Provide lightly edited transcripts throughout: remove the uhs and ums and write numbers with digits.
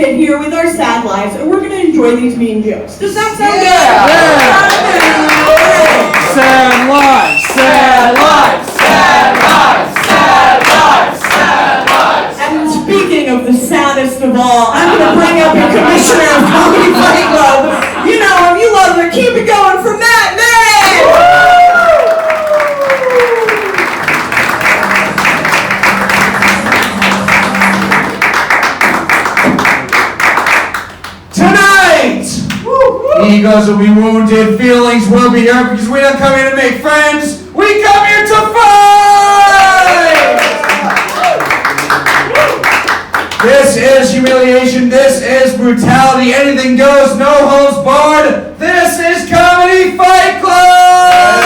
sit here with our sad lives and we're going to enjoy these mean jokes. Does that sound good? Sad lives, sad lives, sad lives, sad lives, sad lives. And speaking of the saddest of all, I'm going to bring up your commissioner of Comedy Fight Club. You know him, you love him. Keep it going for Matt May! Egos will be wounded, feelings will be hurt, because we don't come here to make friends, we come here to fight! This is humiliation, this is brutality, anything goes, no holds barred, this is Comedy Fight Club!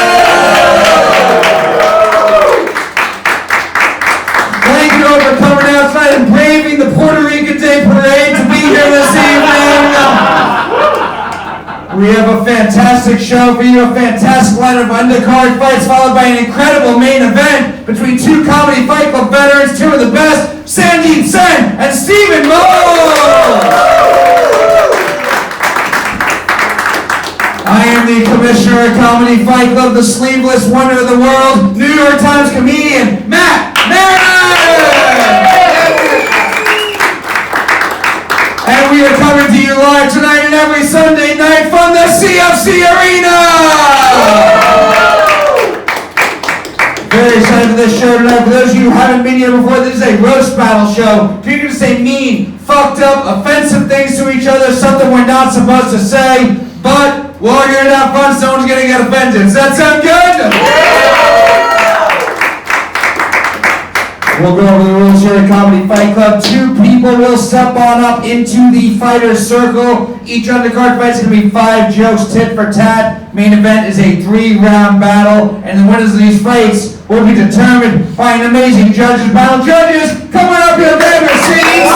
Thank you all for coming out tonight and braving the Puerto Rican Day Parade to be here this evening. We have a fantastic show for you, a fantastic lineup of undercard fights, followed by an incredible main event between two Comedy Fight Club veterans, two of the best, Sandeep Sen and Stephen Bolles. I am the commissioner of Comedy Fight Club, the sleeveless wonder of the world, New York Times comedian, Maran! And we are coming to you live tonight and every Sunday night from the CFC Arena! Very excited for this show tonight. For those of you who haven't been here before, this is a roast battle show. People are going to say mean, fucked up, offensive things to each other, something we're not supposed to say, but we're all here to have fun, someone's going to get offended. Does that sound good? We'll go over the rules here at Comedy Fight Club. Two people will step on up into the fighter's circle. Each undercard fight's going to be 5 jokes, tit for tat. Main event is a 3-round battle, and the winners of these fights will be determined by an amazing judges panel. Judges, come on up here, grab your seats.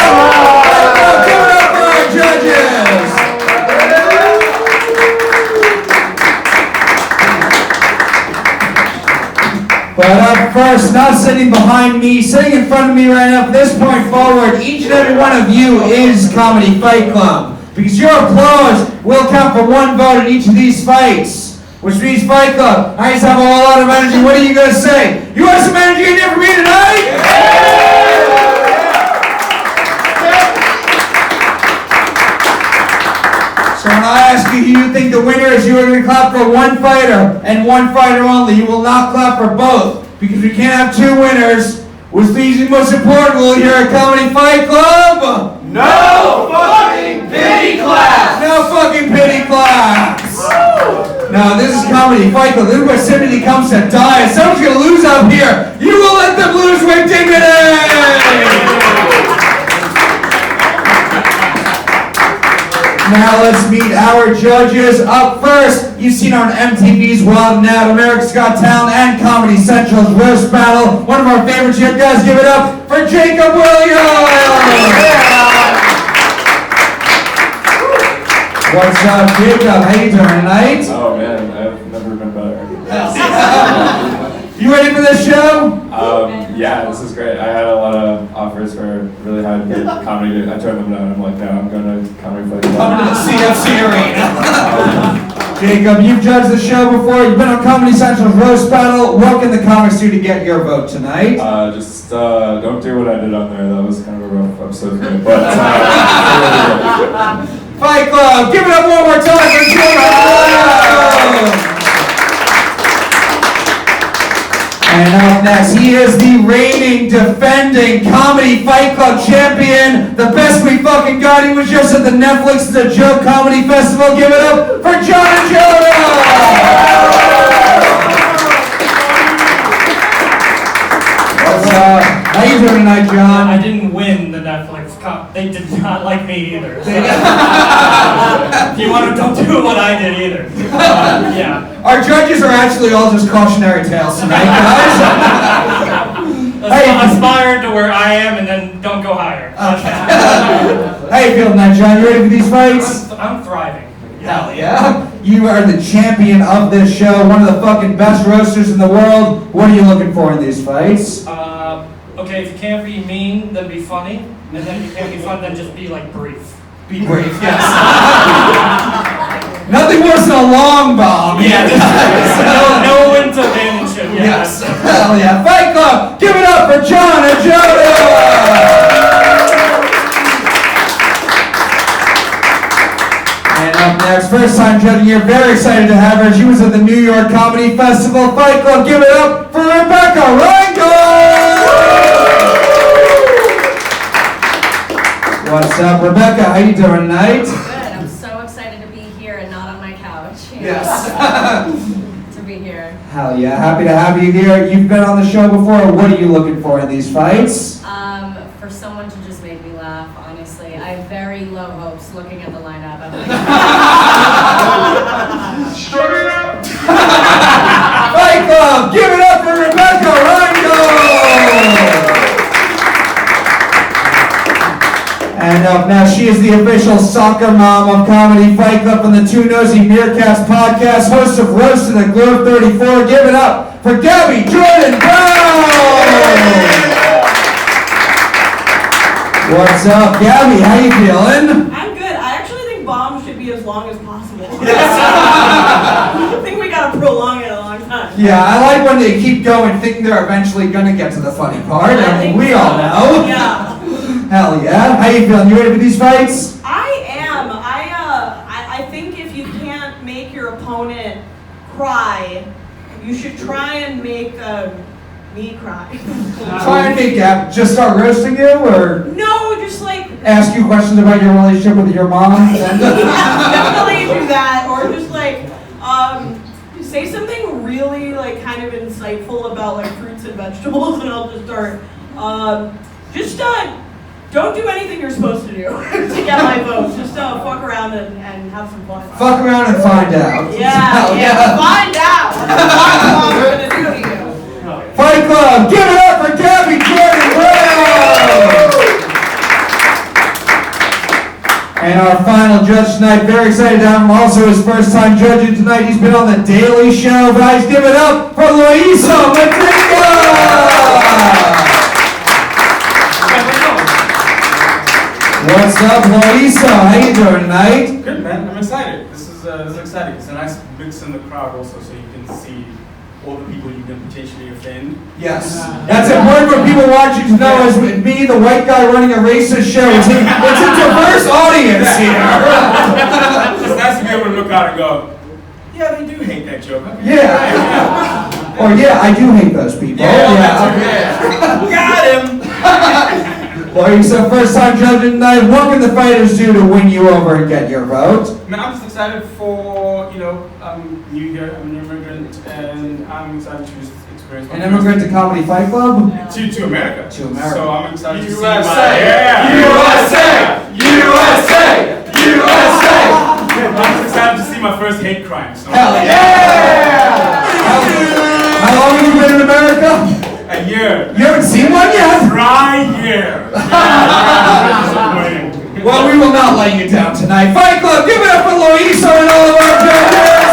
Give it up for our judges. But up first, not sitting behind me, sitting in front of me right now, from this point forward, each and every one of you is Comedy Fight Club. Because your applause will count for 1 vote in each of these fights. Which means Fight Club, I just have a whole lot of energy. What are you going to say? You want some energy in here for me tonight? So when I ask you who you think the winner is, you are going to clap for 1 fighter and 1 fighter only. You will not clap for both, because we can't have 2 winners. Which leads to the most important rule here at Comedy Fight Club. No fucking pity claps! No fucking pity claps! No, this is Comedy Fight Club. This is where sympathy comes to die. If someone's going to lose up here, you will let them lose with dignity! Now let's meet our judges. Up first, you've seen her on MTV's Wild and Out, America's Got Talent, and Comedy Central's Roast Battle. One of our favorites here, guys. Give it up for Jacob Williams! What's up, Jacob? How you doing tonight? Oh man, I've never been better. You ready for this show? Yeah, this is great. I had a lot of offers for really high paid comedy. I turned them down. I'm like, no, I'm going to Comedy Fight Club. Coming to the CFC Arena. Jacob, you've judged the show before. You've been on Comedy Central's Roast Battle. What can the comics do to get your vote tonight? Just don't do what I did on there. That was kind of a rough episode for me. But Fight Club, give it up one more time for Jacob Williams! And up next, he is the reigning, defending Comedy Fight Club champion. The best we fucking got. He was just at the Netflix The Joke Comedy Festival. Give it up for John Ajodah! What's up? How you doing tonight, John? I didn't win the Netflix Cup. They did not like me either. So. If you want to, don't do what I did either. Yeah. Our judges are actually all just cautionary tales tonight, guys. Aspire to where I am and then don't go higher. Okay. How you feeling tonight, John? You ready for these fights? I'm thriving. Hell yeah. You are the champion of this show, one of the fucking best roasters in the world. What are you looking for in these fights? Okay, if you can't be mean, then be funny. And then it can't be fun, then just be like brief. Be brave, yes. Nothing worse than a long bomb. Yeah, no wins advantage. Yes. Hell yeah. Fight Club, give it up for John and Ajodah. And up next, first time judging here, very excited to have her. She was at the New York Comedy Festival. Fight Club, give it up for Rebecca Reingold. What's up, Rebecca? How you doing tonight? Good. I'm so excited to be here and not on my couch. Yes. To be here. Hell yeah, happy to have you here. You've been on the show before. What are you looking for in these fights? For someone to just make me laugh, honestly. I have very low hopes looking at the lineup. I'm like, Fight Club, give it up for Rebecca Reingold! And up now, she is the official soccer mom of Comedy Fight Club from the Two Nosy Meerkats podcast, host of Roasted at Globe 34. Give it up for Gabby Jordan Brown! What's up, Gabby? How you feeling? I'm good. I actually think bombs should be as long as possible. I think we gotta prolong it a long time. Yeah, I like when they keep going, thinking they're eventually gonna get to the funny part. I mean, we all know. Yeah. Hell yeah. How you feeling? You ready for these fights? I am. I think if you can't make your opponent cry, you should try and make me cry. Try and make Gab just start roasting you, or No, just like ask you questions about your relationship with your mom? definitely do that, or just like say something really like kind of insightful about like fruits and vegetables, and I'll just start. Don't do anything you're supposed to do to get my vote. Just fuck around and have some fun. Fuck around and find out. Yeah. Find out what I'm gonna do to you. Fight Club, give it up for Gabby Jordan Brown! And our final judge tonight, very excited to have him, also his first time judging tonight. He's been on The Daily Show. Guys, give it up for Loyiso Madinga! What's up, Loyiso? How you doing tonight? Good, man. I'm excited. This is exciting. It's a nice mix in the crowd also, so you can see all the people you can potentially offend. Yes. That's important for people watching to know, as with me, the white guy running a racist show. It's a diverse audience here. It's nice to be able to look out and go, yeah, they do hate that joke. Okay. Yeah. Or yeah, I do hate those people. Yeah. Got him. Loyiso, first time judging tonight. What can the fighters do to win you over and get your vote? Man, I'm just excited for, I'm new here, I'm an immigrant, and I'm excited to experience my An immigrant to Comedy Fight Club? to America. To America. So I'm excited to see USA! USA! USA! USA! I'm excited to see my first hate crime. So. Hell yeah! How long have you been in America? A year. You haven't seen one yet? Dry year. Well, we will not let you down tonight. Fight Club, give it up for Loyiso and all of our judges!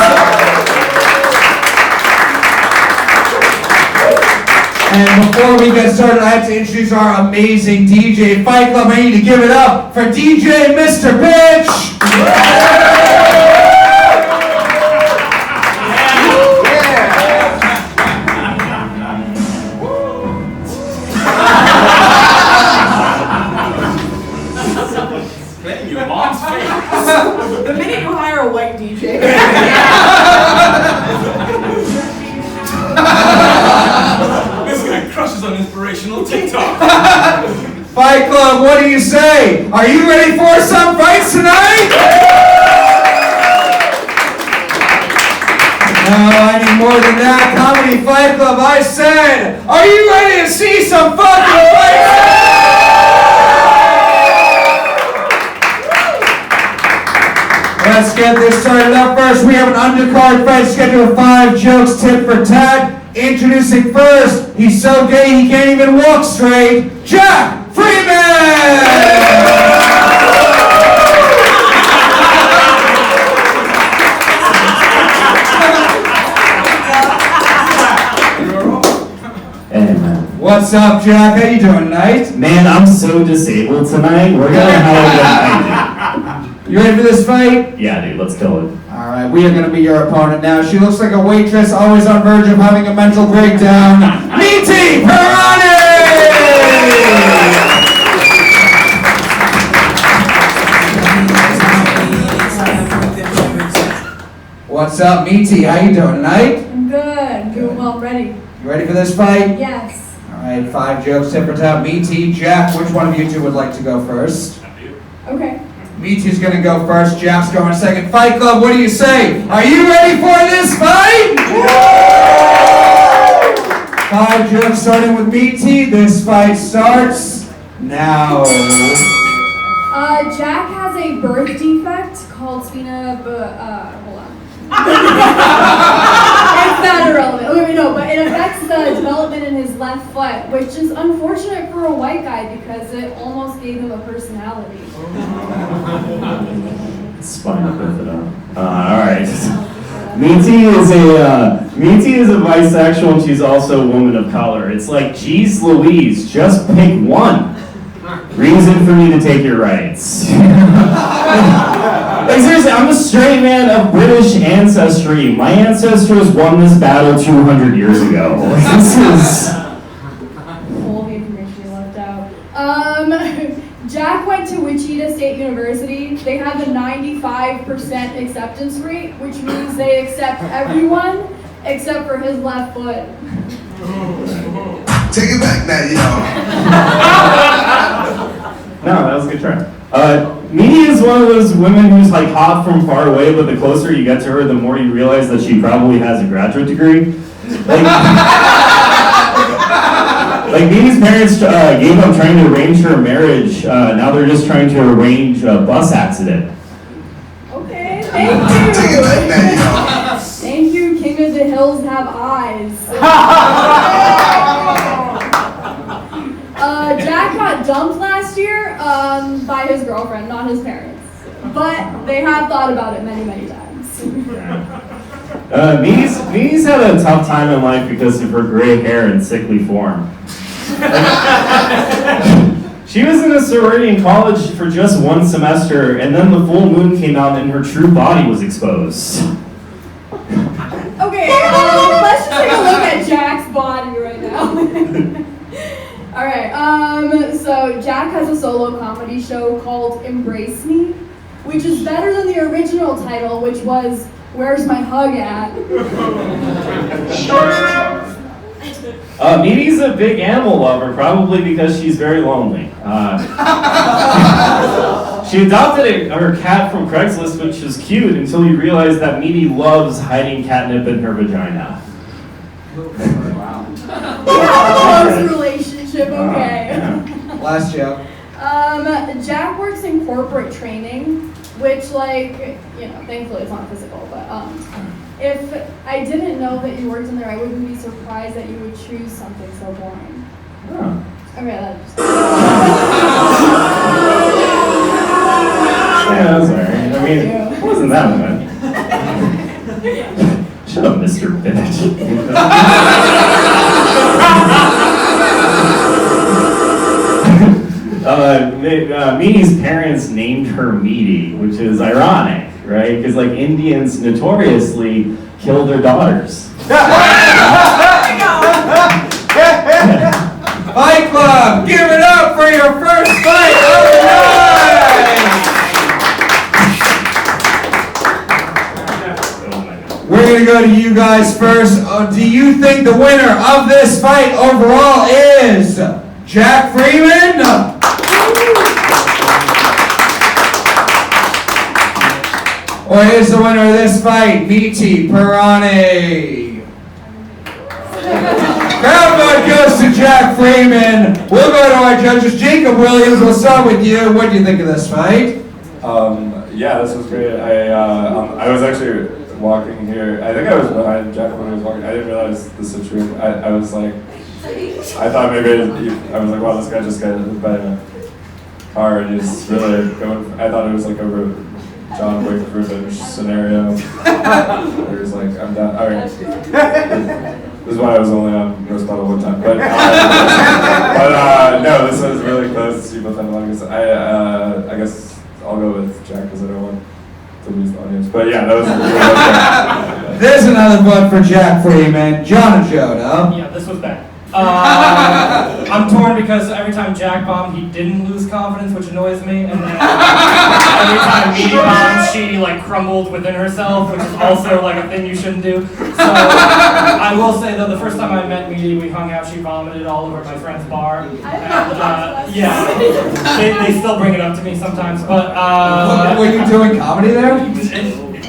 And before we get started, I have to introduce our amazing DJ. Fight Club, I need to give it up for DJ Mr. Bitch! Playing your mom's face. The minute you hire a white DJ. This guy crushes on inspirational TikTok. Fight Club, what do you say? Are you ready for some fights tonight? No, I need more than that. Comedy Fight Club, I said, are you ready to see some fucking fights? Let's get this started up first. We have an undercard fight scheduled of 5 jokes, tit for tat. Introducing first, he's so gay he can't even walk straight, Jack Freeman! What's up, Jack? How you doing tonight? Man, I'm so disabled tonight. We're gonna have a good You ready for this fight? night. Yeah, dude, let's kill it. All right, we are going to be your opponent now. She looks like a waitress, always on verge of having a mental breakdown. Meeti, Purani! What's up, Meeti? How you doing tonight? I'm good. Doing well. Ready? You ready for this fight? Yes. All right, 5 jokes, tip for tap. Meeti, Jack, which one of you two would like to go first? Okay. Meeti's gonna go first, Jack's going second. Fight Club, what do you say? Are you ready for this fight? 5 jokes starting with Meeti. This fight starts now. Jack has a birth defect called hold on. It's not irrelevant. Okay, no, but it affects the development in his left foot, which is unfortunate for a white guy because it almost gave him a personality. Spine up with it up. Alright. Meeti is a bisexual and she's also a woman of color. It's like, geez Louise, just pick one. Reason for me to take your rights. Like seriously, I'm a straight man of British ancestry. My ancestors won this battle 200 years ago. This is... All the information you left out. Jack went to Wichita State University. They have a 95% acceptance rate, which means they accept everyone except for his left foot. Take it back now, y'all. No, that was a good try. Meeti is one of those women who's like hot from far away, but the closer you get to her, the more you realize that she probably has a graduate degree. Like Meeti's parents gave up trying to arrange her marriage. Now they're just trying to arrange a bus accident. Okay, thank you. Take it back now, y'all. Thank you, King of the Hills have eyes. Jack got dumped last year by his girlfriend, not his parents. But they have thought about it many, many times. Meeti's had a tough time in life because of her gray hair and sickly form. She was in a sorority in college for just 1 semester, and then the full moon came out and her true body was exposed. Okay, let's just take a look at Jack's body right now. Alright, so Jack has a solo comedy show called Embrace Me, which is better than the original title, which was Where's My Hug At? Meeti's a big animal lover, probably because she's very lonely. She adopted her cat from Craigslist, which is cute, until you realize that Meeti loves hiding catnip in her vagina. Close relationship, okay. Last joke. Jack works in corporate training, which, like, you know, thankfully it's not physical, but if I didn't know that you worked in there, I wouldn't be surprised that you would choose something so boring. Oh. Okay, that's Yeah, that's alright. I mean, it wasn't that bad. Shut up, Mr. Bitch. Meeti's parents named her Meeti, which is ironic, right? Because like Indians notoriously kill their daughters. Fight Club, give it up for your first fight of the night! We're going to go to you guys first. Do you think the winner of this fight overall is Jack Freeman? Or is the winner of this fight Meeti, Purani? Crowd vote goes to Jack Freeman. We'll go to our judges. Jacob Williams, we'll start with you. What do you think of this fight? Yeah, this was great. I was actually walking here. I think I was behind Jack when he was walking. I didn't realize the situation. I was like, I thought maybe I was like, wow, this guy just got hit by a car and he's really going. I thought it was like a John Wick revenge scenario. Where he's like, I'm done. All right. This is why I was only on roast battle one time. But no, this was really close to see both of them. I guess I'll go with Jack because I don't want to lose the audience. But yeah, that was really There's another vote for Jack Freeman. John Ajodah. Yeah, this was bad. I'm torn because every time Jack bombed, he didn't lose confidence, which annoys me, and then every time Meeti bombed, she like crumbled within herself, which is also like a thing you shouldn't do. So I will say though, the first time I met Meeti, we hung out. She vomited all over my friend's bar. And, yeah, they still bring it up to me sometimes. But were you doing comedy there?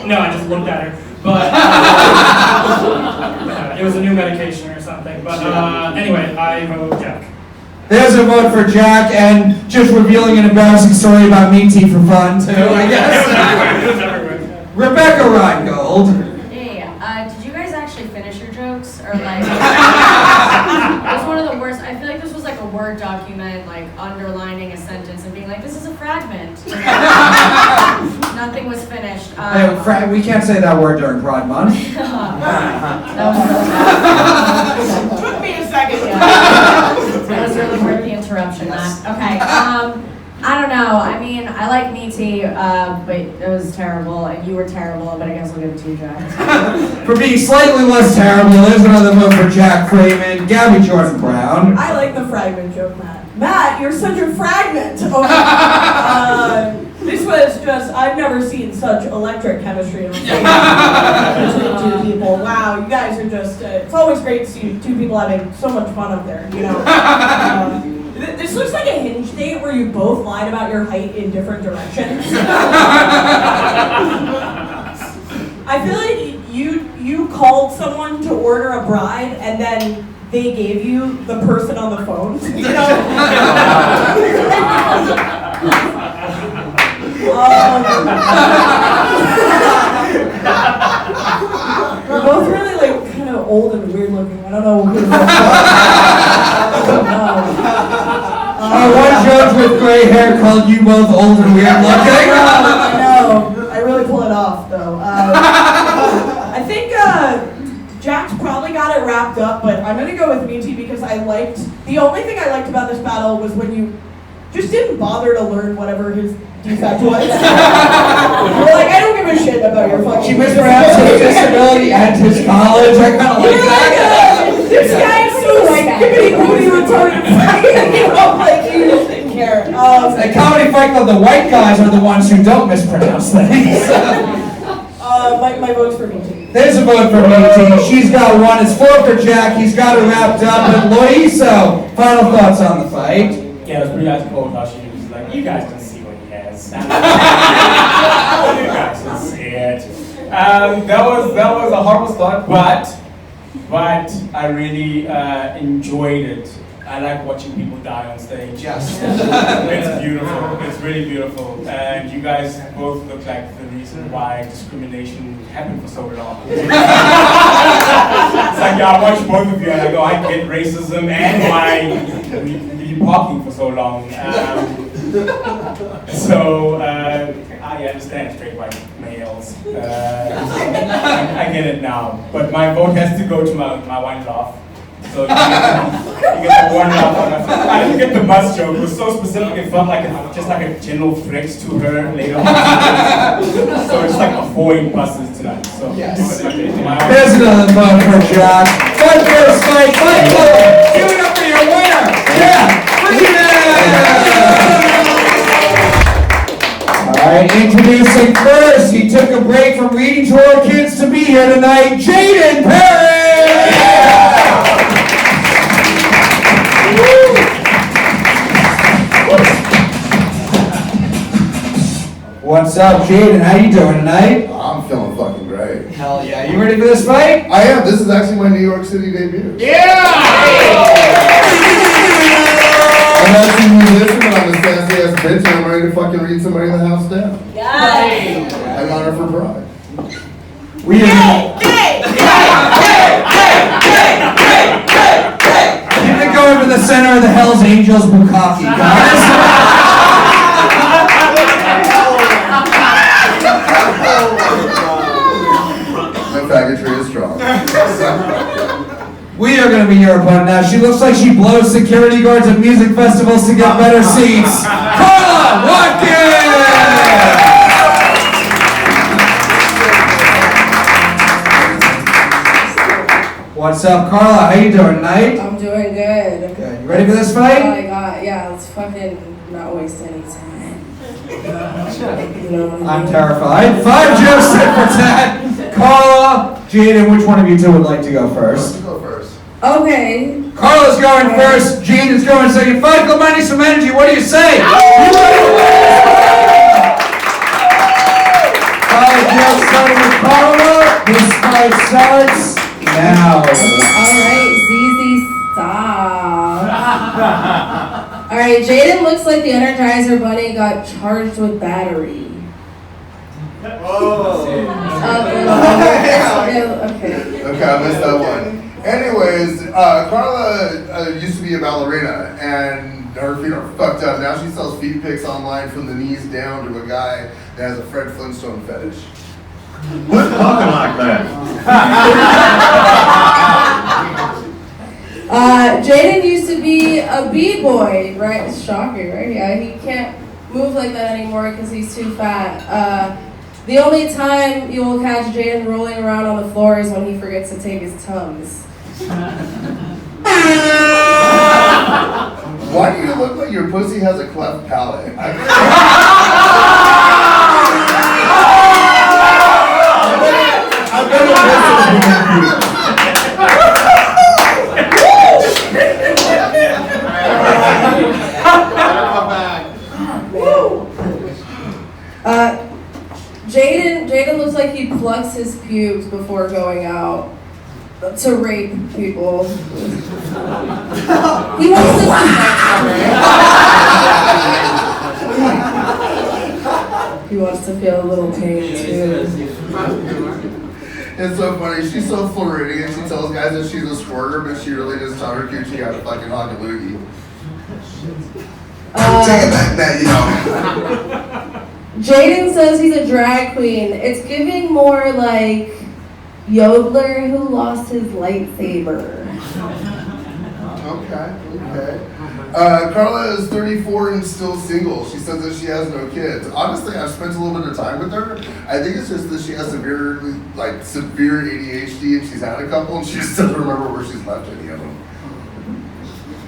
No, I just looked at her. But it was a new medication or something. But anyway, I vote Jack. There's a vote for Jack, and just revealing an embarrassing story about Meeti for fun too, I guess. Rebecca Reingold. Hey, did you guys actually finish your jokes? Or like, it was one of the worst. I feel like this was like a Word document, like underlining a sentence and being like, this is a fragment. You know? Nothing was finished. We can't say that word during Pride Month. That was really bad. Took me a second. That was really worth the interruption, Matt. Okay, I don't know. I mean, I like Meeti, but it was terrible, and you were terrible, but I guess I'll give it to you, Jack. For being slightly less terrible, there's another vote for Jack Freeman. Gabby Jordan Brown. I like the fragment joke, Matt. Matt, you're such a fragment. Okay. This was just, I've never seen such electric chemistry on stage between two people. Wow, you guys are just, it's always great to see two people having so much fun up there, you know. This looks like a Hinge date where you both lied about your height in different directions. I feel like you called someone to order a bride and then they gave you the person on the phone, you know? We're both really like kind of old and weird looking. I don't know who One judge with gray hair called you both old and weird looking. I know. I really pull it off though. I think Jack's probably got it wrapped up, but I'm gonna go with Meeti because the only thing I liked about this battle was when you just didn't bother to learn whatever his defect was. You're like, I don't give a shit about your fucking. She mispronounced his disability at his college. I kind of like that. This guy's so skippity booty retarded. You know, like you just didn't care. At Comedy Fight Club, the white guys are the ones who don't mispronounce things. My vote's for Meeti. There's a vote for Meeti. She's got one. It's 4 for Jack. He's got it wrapped up. And Loyiso, final thoughts on the fight? Yeah, it was pretty ice cold how she was like, you guys can see what he has. You guys can see it. That was a horrible start, but I really enjoyed it. I like watching people die on stage. Yes. It's beautiful. It's really beautiful. And you guys both look like the reason why discrimination happened for so long. It's like, I watch both of you and I go, I get racism and why we parking for so long. I understand straight white males. I get it now. But my vote has to go to my one laugh. So you get the one laugh on my face. I didn't get the bus joke. It was so specific. It felt like just like a general threat to her later on. So it's like avoid buses tonight. So yes. There's another vote for Jack. Fight first, fight club. Give it up for your winner, Jack Freeman. All right, introducing first. He took a break from reading to our kids to be here tonight. Jaden Perry. What's up, Jaden? How you doing tonight? I'm feeling fucking great. Hell yeah. You ready for this fight? I am. This is actually my New York City debut. Yeah! I'm actually musician, but I'm a sassy ass bitch, and I'm ready to fucking read somebody in the house down. Yes. I'm honored for pride. We are gonna go over the center of the Hells Angels bukkake, guys. My faggotry is strong. gonna be your opponent now. She looks like she blows security guards at music festivals to get better seats. Karla Watkins! What's up, Karla? How you doing tonight? I'm doing good. Good. You ready for this fight? Oh my god, yeah, let's fucking not waste any time. You know what I mean? I'm terrified. 5 jokes sit for tat. Karla, Jaden, which one of you two would like to go first? You go first. Okay. Karla's going first. Jaden's going second. Fight Club, I need some energy. What do you say? You ready to win? 5 jokes starting with Karla. This fight starts now. Alright, ZZ, stop. Alright, Jaden looks like the Energizer Bunny got charged with battery. Okay, I missed that one. Anyways, Karla used to be a ballerina, and her feet are fucked up. Now she sells feet pics online from the knees down to a guy that has a Fred Flintstone fetish. Quit talking like that. Jaden used to be a b-boy, right? It's shocking, right? Yeah, he can't move like that anymore because he's too fat. The only time you will catch Jaden rolling around on the floor is when he forgets to take his Tums. Why do you look like your pussy has a cleft palate? I'm gonna miss Jaden looks like he plucks his pubes before going out to rape people. He wants to He wants to feel a little pain too. It's so funny. She's so Floridian. She tells guys that she's a squirter, but she really just taught her coochie how to fucking hog a loogie. Take it back, that, Jaden says he's a drag queen. It's giving more like yodeler who lost his lightsaber. Okay. Karla is 34 and still single. She says that she has no kids. Honestly, I've spent a little bit of time with her. I think it's just that she has severe ADHD, and she's had a couple, and she just doesn't remember where she's left any of them.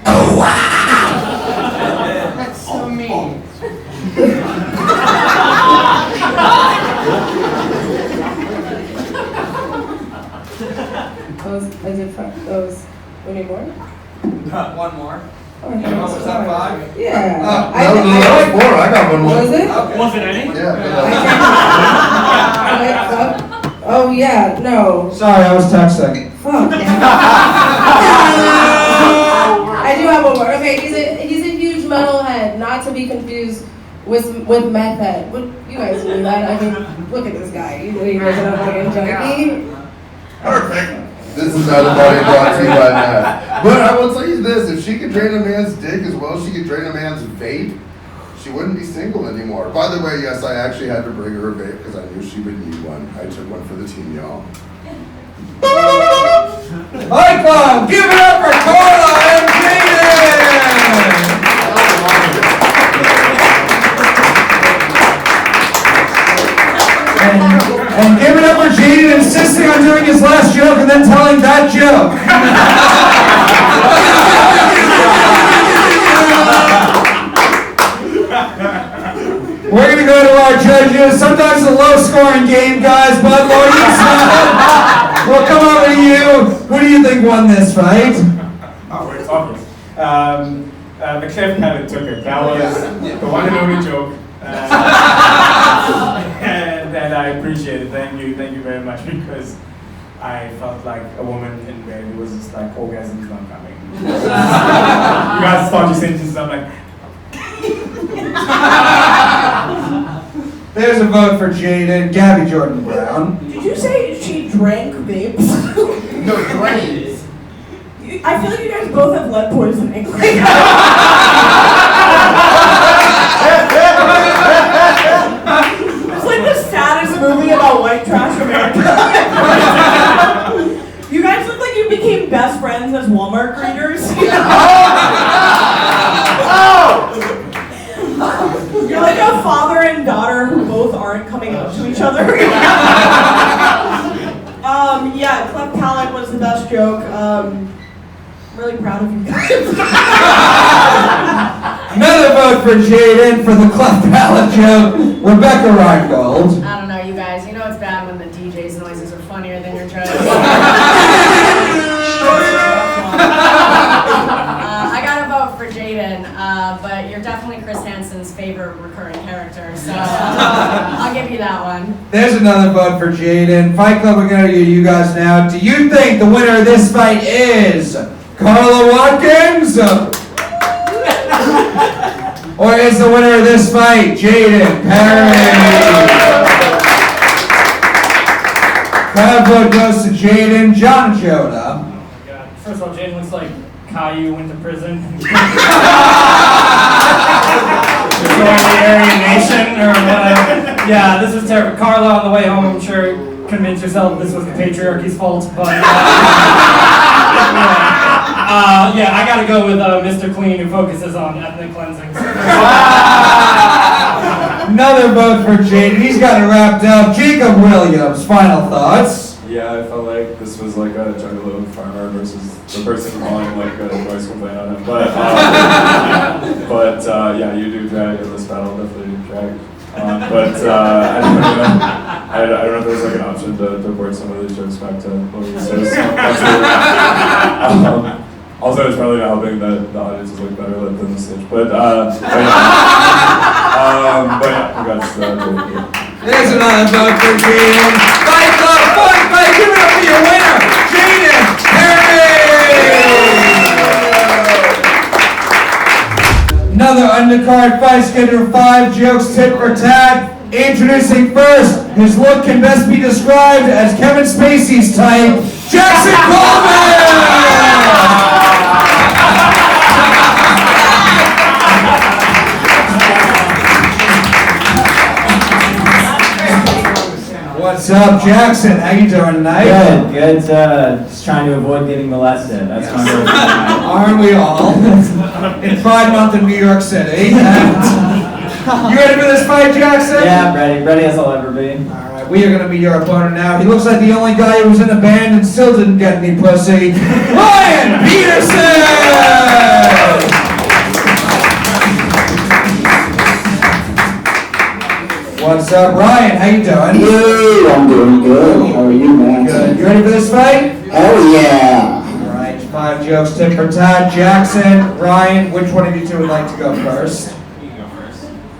Oh wow! That's so mean. Those, we need more? One more. Oh, Was that 5? Yeah. That was 4. I got one more. Was it? Okay. Was it any? Yeah. Oh yeah, no. Sorry, I was texting. Fuck. I do have one more. Okay, he's a huge metalhead, not to be confused with meth head. You guys knew that. I mean, look at this guy. He doesn't have fucking junkie. Perfect. This is not a body brought to you by Matt. But I will tell you this, if she could drain a man's dick as well as she could drain a man's vape, she wouldn't be single anymore. By the way, yes, I actually had to bring her a vape because I knew she would need one. I took one for the team, y'all. High Club, give it up for Karla and Jaden! And give it up for Jaden insisting on doing his last joke and then telling that joke. We're going to go to our judges. Sometimes it's a low-scoring game, guys, but we'll come over to you. Who do you think won this fight? Oh, it's obvious. The cliff palate took it. That was the one and only joke. And I appreciate it. Thank you very much, because I felt like a woman in bed. It was just like orgasms not coming. You guys thought you said just something like. There's a vote for Jaden. Gabby Jordan Brown. Did you say she drank vapes? No, drains. I feel like you guys both have lead poisoning. It's like the saddest movie about white trash America. You guys look like you became best friends as one aren't coming up to each other. Yeah, cleft palate was the best joke. Really proud of you guys. Another vote for Jaden for the cleft palate joke. Rebecca Reingold. I don't know, you guys. You know it's bad when the DJ's noises are funnier than your jokes. I gotta vote for Jaden, but you're definitely Chris Hansen's favorite recurring character, so I'll give you that one. There's another vote for Jaden. Fight Club, we're going to you guys now. Do you think the winner of this fight is Karla Watkins? Or is the winner of this fight Jaden Perry? Crowd vote goes to Jaden. John Ajodah. Oh my God. First of all, Jaden looks like Caillou went to prison. Destroying the Aryan Nation or whatever. Yeah, this was terrible. Karla on the way home, I'm sure, convinced herself this was the patriarchy's fault, but yeah, I gotta go with Mr. Clean, who focuses on ethnic cleansing. Another vote for Jaden. He's got it wrapped up. Jacob Williams, final thoughts. Yeah, I felt like this was like a juggalo farmer versus the person calling like a noise complaint on him. But yeah, you do drag in this battle, definitely drag. I don't know if there's like an option to port some of these jokes back to Loyiso. Also, it's probably not helping that the audience is like better lit than the stage. But yeah, congrats. There's another vote for Jaden. Fight Club, fight! Give it up for your winner, Jaden Perry! Another undercard fight, scheduled 5 jokes, tit for tat. Introducing first, his look can best be described as Kevin Spacey's type, Jackson Colvin! What's up, Jackson? How you doing tonight? Good. Just trying to avoid getting molested. That's my goal tonight. Aren't we all? In Pride Month in New York City. You ready for this fight, Jackson? Yeah, I'm ready. Ready as I'll ever be. Alright, we are going to be your opponent now. He looks like the only guy who was in a band and still didn't get any pussy. Ryan Peterson! What's up, Ryan? How you doing? Hey, I'm doing good. How are you, man? Good. You ready for this fight? Oh, yeah. Alright, 5 jokes, tit for tat. Jackson, Ryan, which one of you two would like to go first?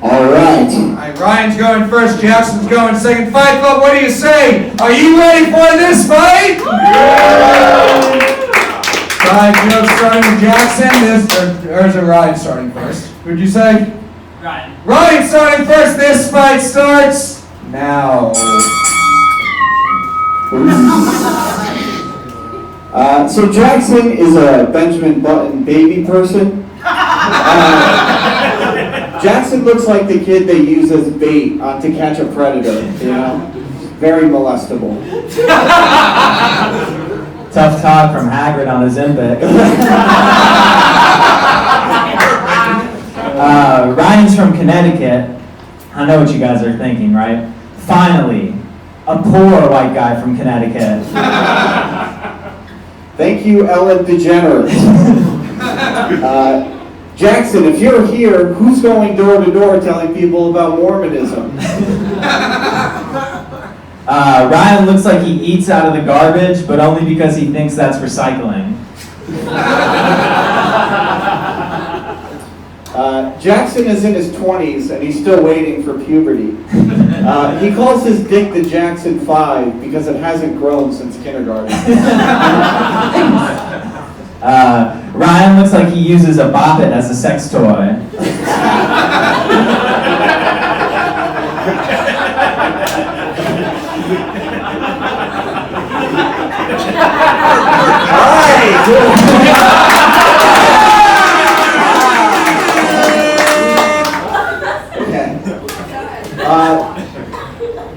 All right. Alright, Ryan's going first, Jackson's going second. Fight Club, what do you say? Are you ready for this fight? Yeah! 5 jokes starting with Jackson. Or is it Ryan starting first? Who'd you say? Ryan. Ryan starting first. This fight starts now. So Jackson is a Benjamin Button baby person. Jackson looks like the kid they use as bait to catch a predator, you know? Very molestable. Tough talk from Haggerty on his Ozempic. Ryan's from Connecticut. I know what you guys are thinking, right? Finally, a poor white guy from Connecticut. Thank you, Ellen DeGeneres. Jackson, if you're here, who's going door to door telling people about Mormonism? Ryan looks like he eats out of the garbage, but only because he thinks that's recycling. Jackson is in his 20s and he's still waiting for puberty. He calls his dick the Jackson 5 because it hasn't grown since kindergarten. Ryan looks like he uses a bop it as a sex toy.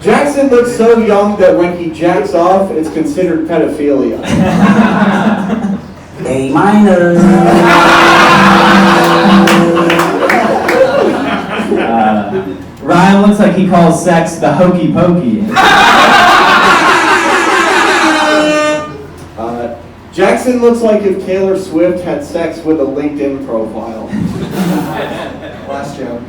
Jackson looks so young that when he jacks off, it's considered pedophilia. A minor. Ryan looks like he calls sex the hokey pokey. Jackson looks like if Taylor Swift had sex with a LinkedIn profile. Last joke.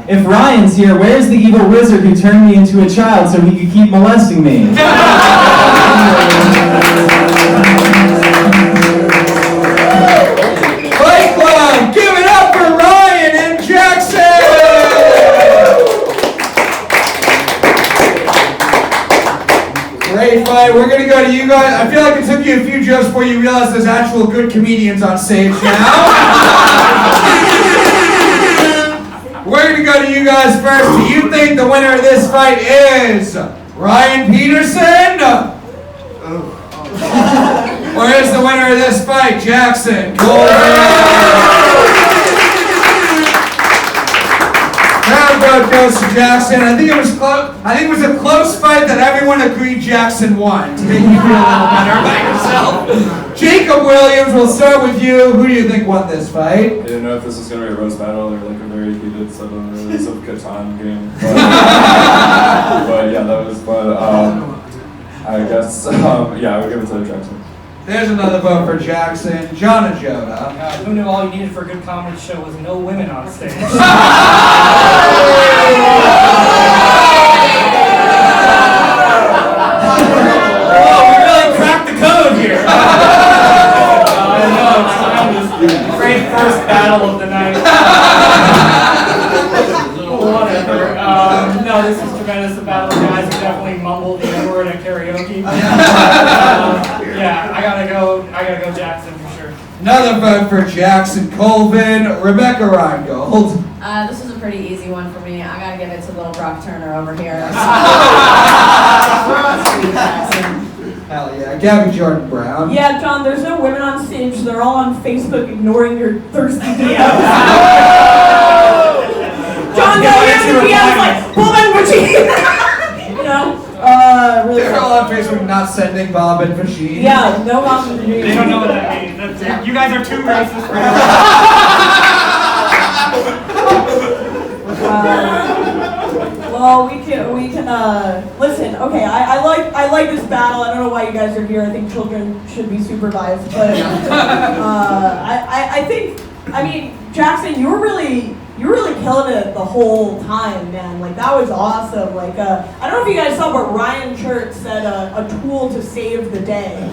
If Ryan's here, where's the evil wizard who turned me into a child so he could keep molesting me? Fight Club, give it up for Ryan and Jackson! Great fight. We're going to go to you guys. I feel like it took you a few jokes before you realized there's actual good comedians on stage now. We're going to go to you guys first. Do you think the winner of this fight is Ryan Peterson? Or is the winner of this fight Jackson Colvin? Round vote goes to Jackson. I think it was close. I think it was a close fight that everyone agreed Jackson won. To make you feel a little better about yourself. Jacob Williams, we'll start with you. Who do you think won this fight? I didn't know if this was going to be a roast battle or like a very heated sort of Catan game. But yeah, that was fun. I guess, yeah, I would give it to Jackson. There's another vote for Jackson. John Ajodah. Who knew all you needed for a good comedy show was no women on stage? Well, we really cracked the code here. Great first battle of the night. Whatever. No, this is tremendous. The battle of guys who definitely mumbled the N-word at karaoke. Yeah, I gotta go Jackson for sure. Another vote for Jackson Colvin. Rebecca Reingold. This is a pretty easy one for me. I gotta give it to little Brock Turner over here. Hell yeah. Gabby Jordan Brown. Yeah, John, there's no women on stage. They're all on Facebook ignoring your thirsty DMs. John, no, you have the DMs like, woman, Vagine. You know? Really They're all on Facebook not sending Bob and Vagine. Yeah, no Bob and Vagine. They don't know what that means. You guys are too racist for that. Well, we can listen. Okay, I like this battle. I don't know why you guys are here. I think children should be supervised, but I think, I mean, Jackson, you were really killing it the whole time, man. Like, that was awesome. Like, I don't know if you guys saw, but Ryan Church said a tool to save the day.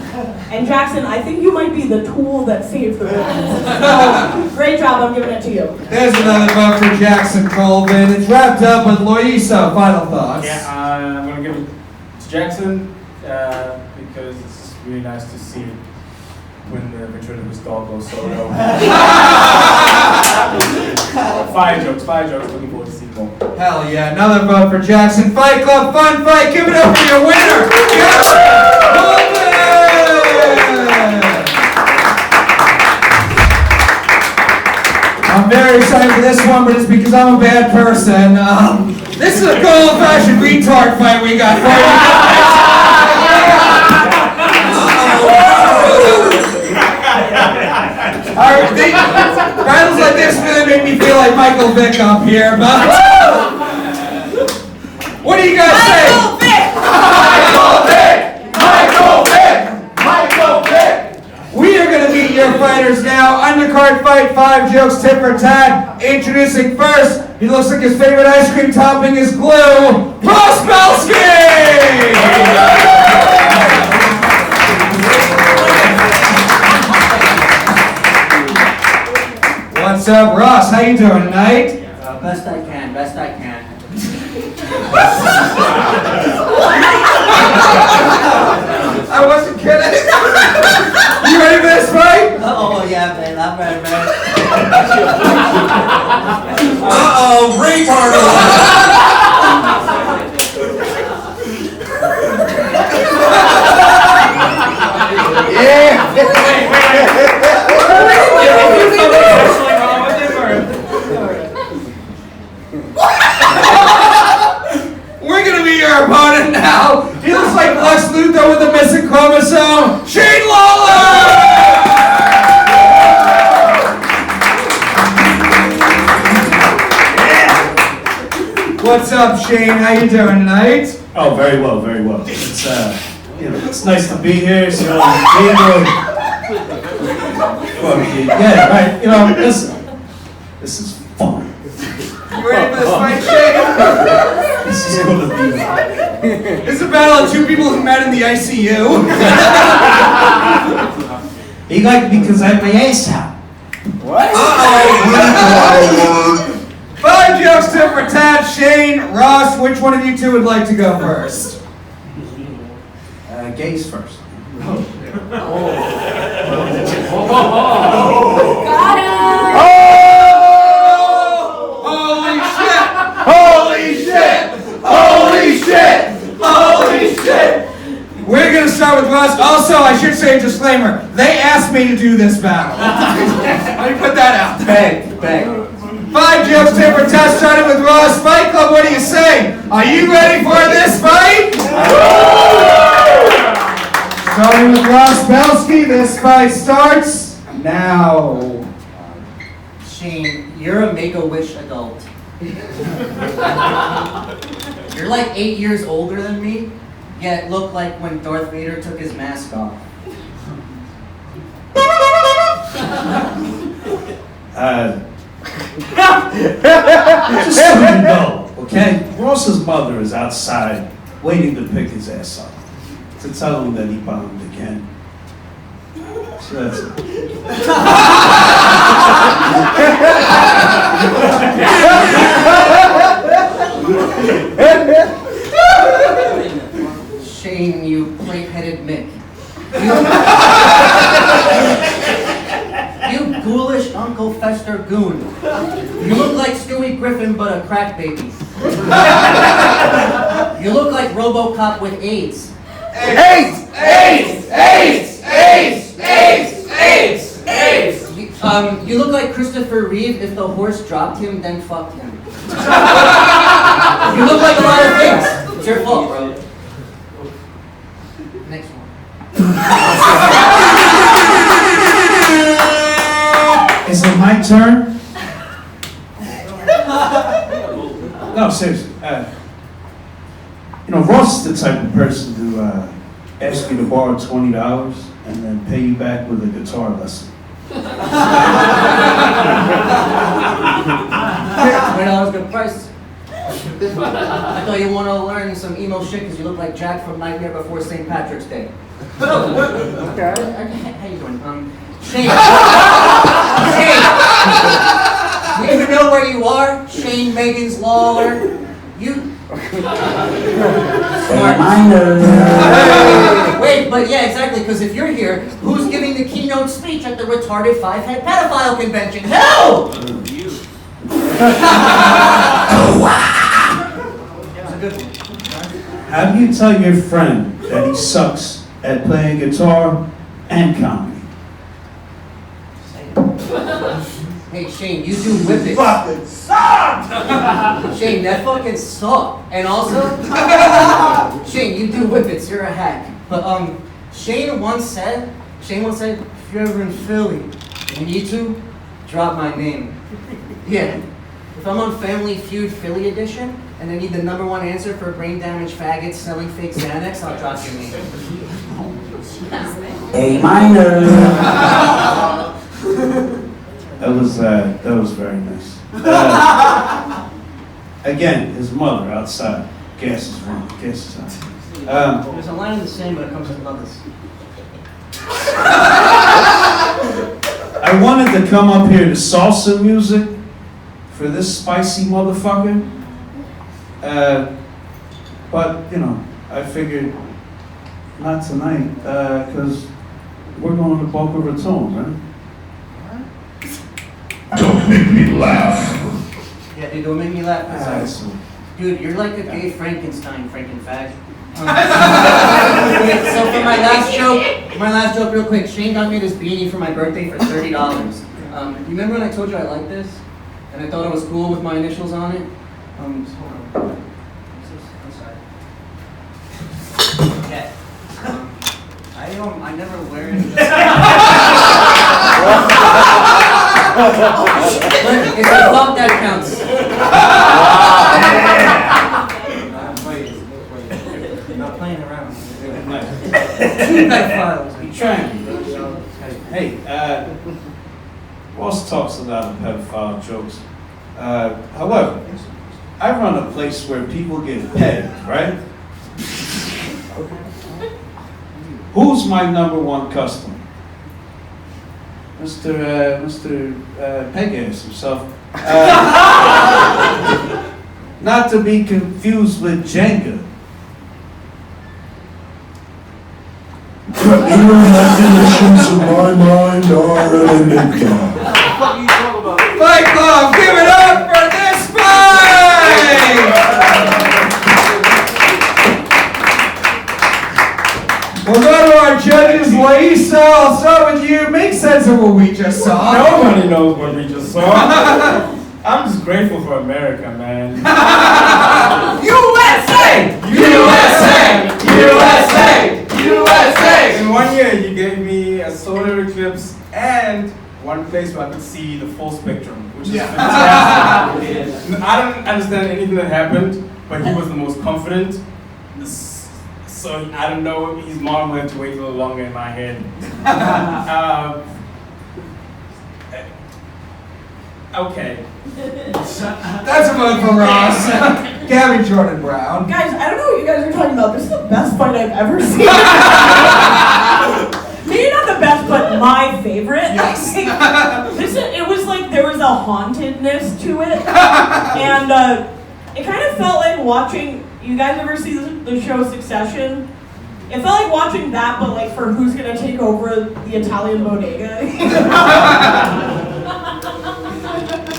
And Jackson, I think you might be the tool that saved the world. So, great job. I'm giving it to you. There's another vote for Jackson Colvin. It's wrapped up with Loyiso. Final thoughts. Yeah, I'm going to give it to Jackson because it's really nice to see when the ventriloquist dog goes solo. 5 jokes, looking forward to seeing more. Hell yeah, another vote for Jackson. Fight Club, fun fight, give it up for your winner, Jackson Colvin! I'm very excited for this one, but it's because I'm a bad person. This is a good old-fashioned retard fight we got for you. Battles like this really make me feel like Michael Vick up here, but what do you guys say? Michael Vick! We are going to meet your fighters now. Undercard fight, 5 jokes, tit for tat. Introducing first, he looks like his favorite ice cream topping is glue, Belsky! What's up, Ross? How you doing tonight? Best I can. I wasn't kidding. You ready for this fight? Oh yeah, man, I'm ready, man. Retard. Yeah. We're gonna be your opponent now. He looks like Lex Luthor with a missing chromosome. Shane Lawler! What's up, Shane? How you doing tonight? Oh, very well, very well. It's it's nice to be here. So, yeah, right. This is fun. You ready for this fight, Shane? This is gonna be. It's a battle of two people who met in the ICU. He liked me because I had my ass out. What? Uh-oh. 5 jokes tip for Tad, Shane, Ross. Which one of you two would like to go first? Gays first. Got him! Holy shit! Holy shit! Holy shit! Holy shit! We're gonna start with Ross. Also, I should say a disclaimer. They asked me to do this battle. Let me put that out there. Bang. 5 jokes tip for test, starting with Ross. Fight Club, what do you say? Are you ready for this fight? Starting with Ross Belsky, this fight starts now. Shane, you're a Make-A-Wish adult. You're like 8 years older than me, yet look like when Darth Vader took his mask off. Just so you know, okay? Ross's mother is outside waiting to pick his ass up to tell him that he bombed again. So that's it. Shane, you plate-headed Mick. You ghoulish Uncle Fester goon. You look like Stewie Griffin, but a crack baby. You look like RoboCop with AIDS. AIDS! AIDS! AIDS! AIDS! AIDS! AIDS! AIDS! You look like Christopher Reeve if the horse dropped him, then fucked him. You look like a lot of things. It's your fault, bro. Next one. Is it my turn? No, seriously. Ross is the type of person to ask you to borrow $20 and then pay you back with a guitar lesson. $20 good price. I thought you want to learn some emo shit because you look like Jack from Nightmare Before St. Patrick's Day. Okay. How you doing? Shane. Shane. You even know where you are? Shane, Megan's Lawler. You. Reminder. Wait, but yeah, exactly, because if you're here, who's giving the keynote speech at the retarded 5-head pedophile convention? Hell! That was a good one. How do you tell your friend that he sucks at playing guitar and comedy? Hey Shane, you do whippets. Fucking suck! Shane, that fucking sucked. And also, Shane, you do whippets. You're a hack. But Shane once said, if you're ever in Philly, you need to drop my name. Yeah. If I'm on Family Feud Philly edition and I need the #1 answer for brain damaged faggots selling fake Xanax, I'll drop your name. A minor. That was very nice. Again, his mother outside. Gas is wrong. Gas is out. There's a line in the same, but it comes with others. I wanted to come up here to salsa music for this spicy motherfucker. But, I figured not tonight, because we're going to Boca Raton, right? Don't make me laugh. Yeah, dude, don't make me laugh. Dude, you're like a gay Frankenstein, Frankenfag. Wait, so for my last joke real quick, Shane got me this beanie for my birthday for $30. You remember when I told you I liked this? And I thought it was cool with my initials on it? Hold on. I'm sorry. Okay. I never wear it. If I thought that counts. Hey, Ross talks a lot of pedophile jokes. However, I run a place where people get pegged, right? Who's my number one customer? Mr. Pegasus himself. Not to be confused with Jenga. Your imaginations of my mind are an enigma. Fight Club, give it up for this fight! We'll go to our judges. Loyiso, I'll start with you. Make sense of what we just saw. Nobody knows what we just saw. I'm just grateful for America, man. USA! USA! USA! USA! In 1 year, you gave me a solar eclipse and one place where I could see the full spectrum, which is fantastic. I don't understand anything that happened, but he was the most confident. So I don't know, his mom will have to wait a little longer in my head. Okay. That's a vote for Ross. Gabby Jordan Brown. Guys, I don't know what you guys are talking about. This is the best fight I've ever seen. Maybe not the best, but my favorite. Yes. It was like there was a hauntedness to it. And it kind of felt like watching, you guys ever see the show Succession? It felt like watching that, but like for who's going to take over the Italian bodega.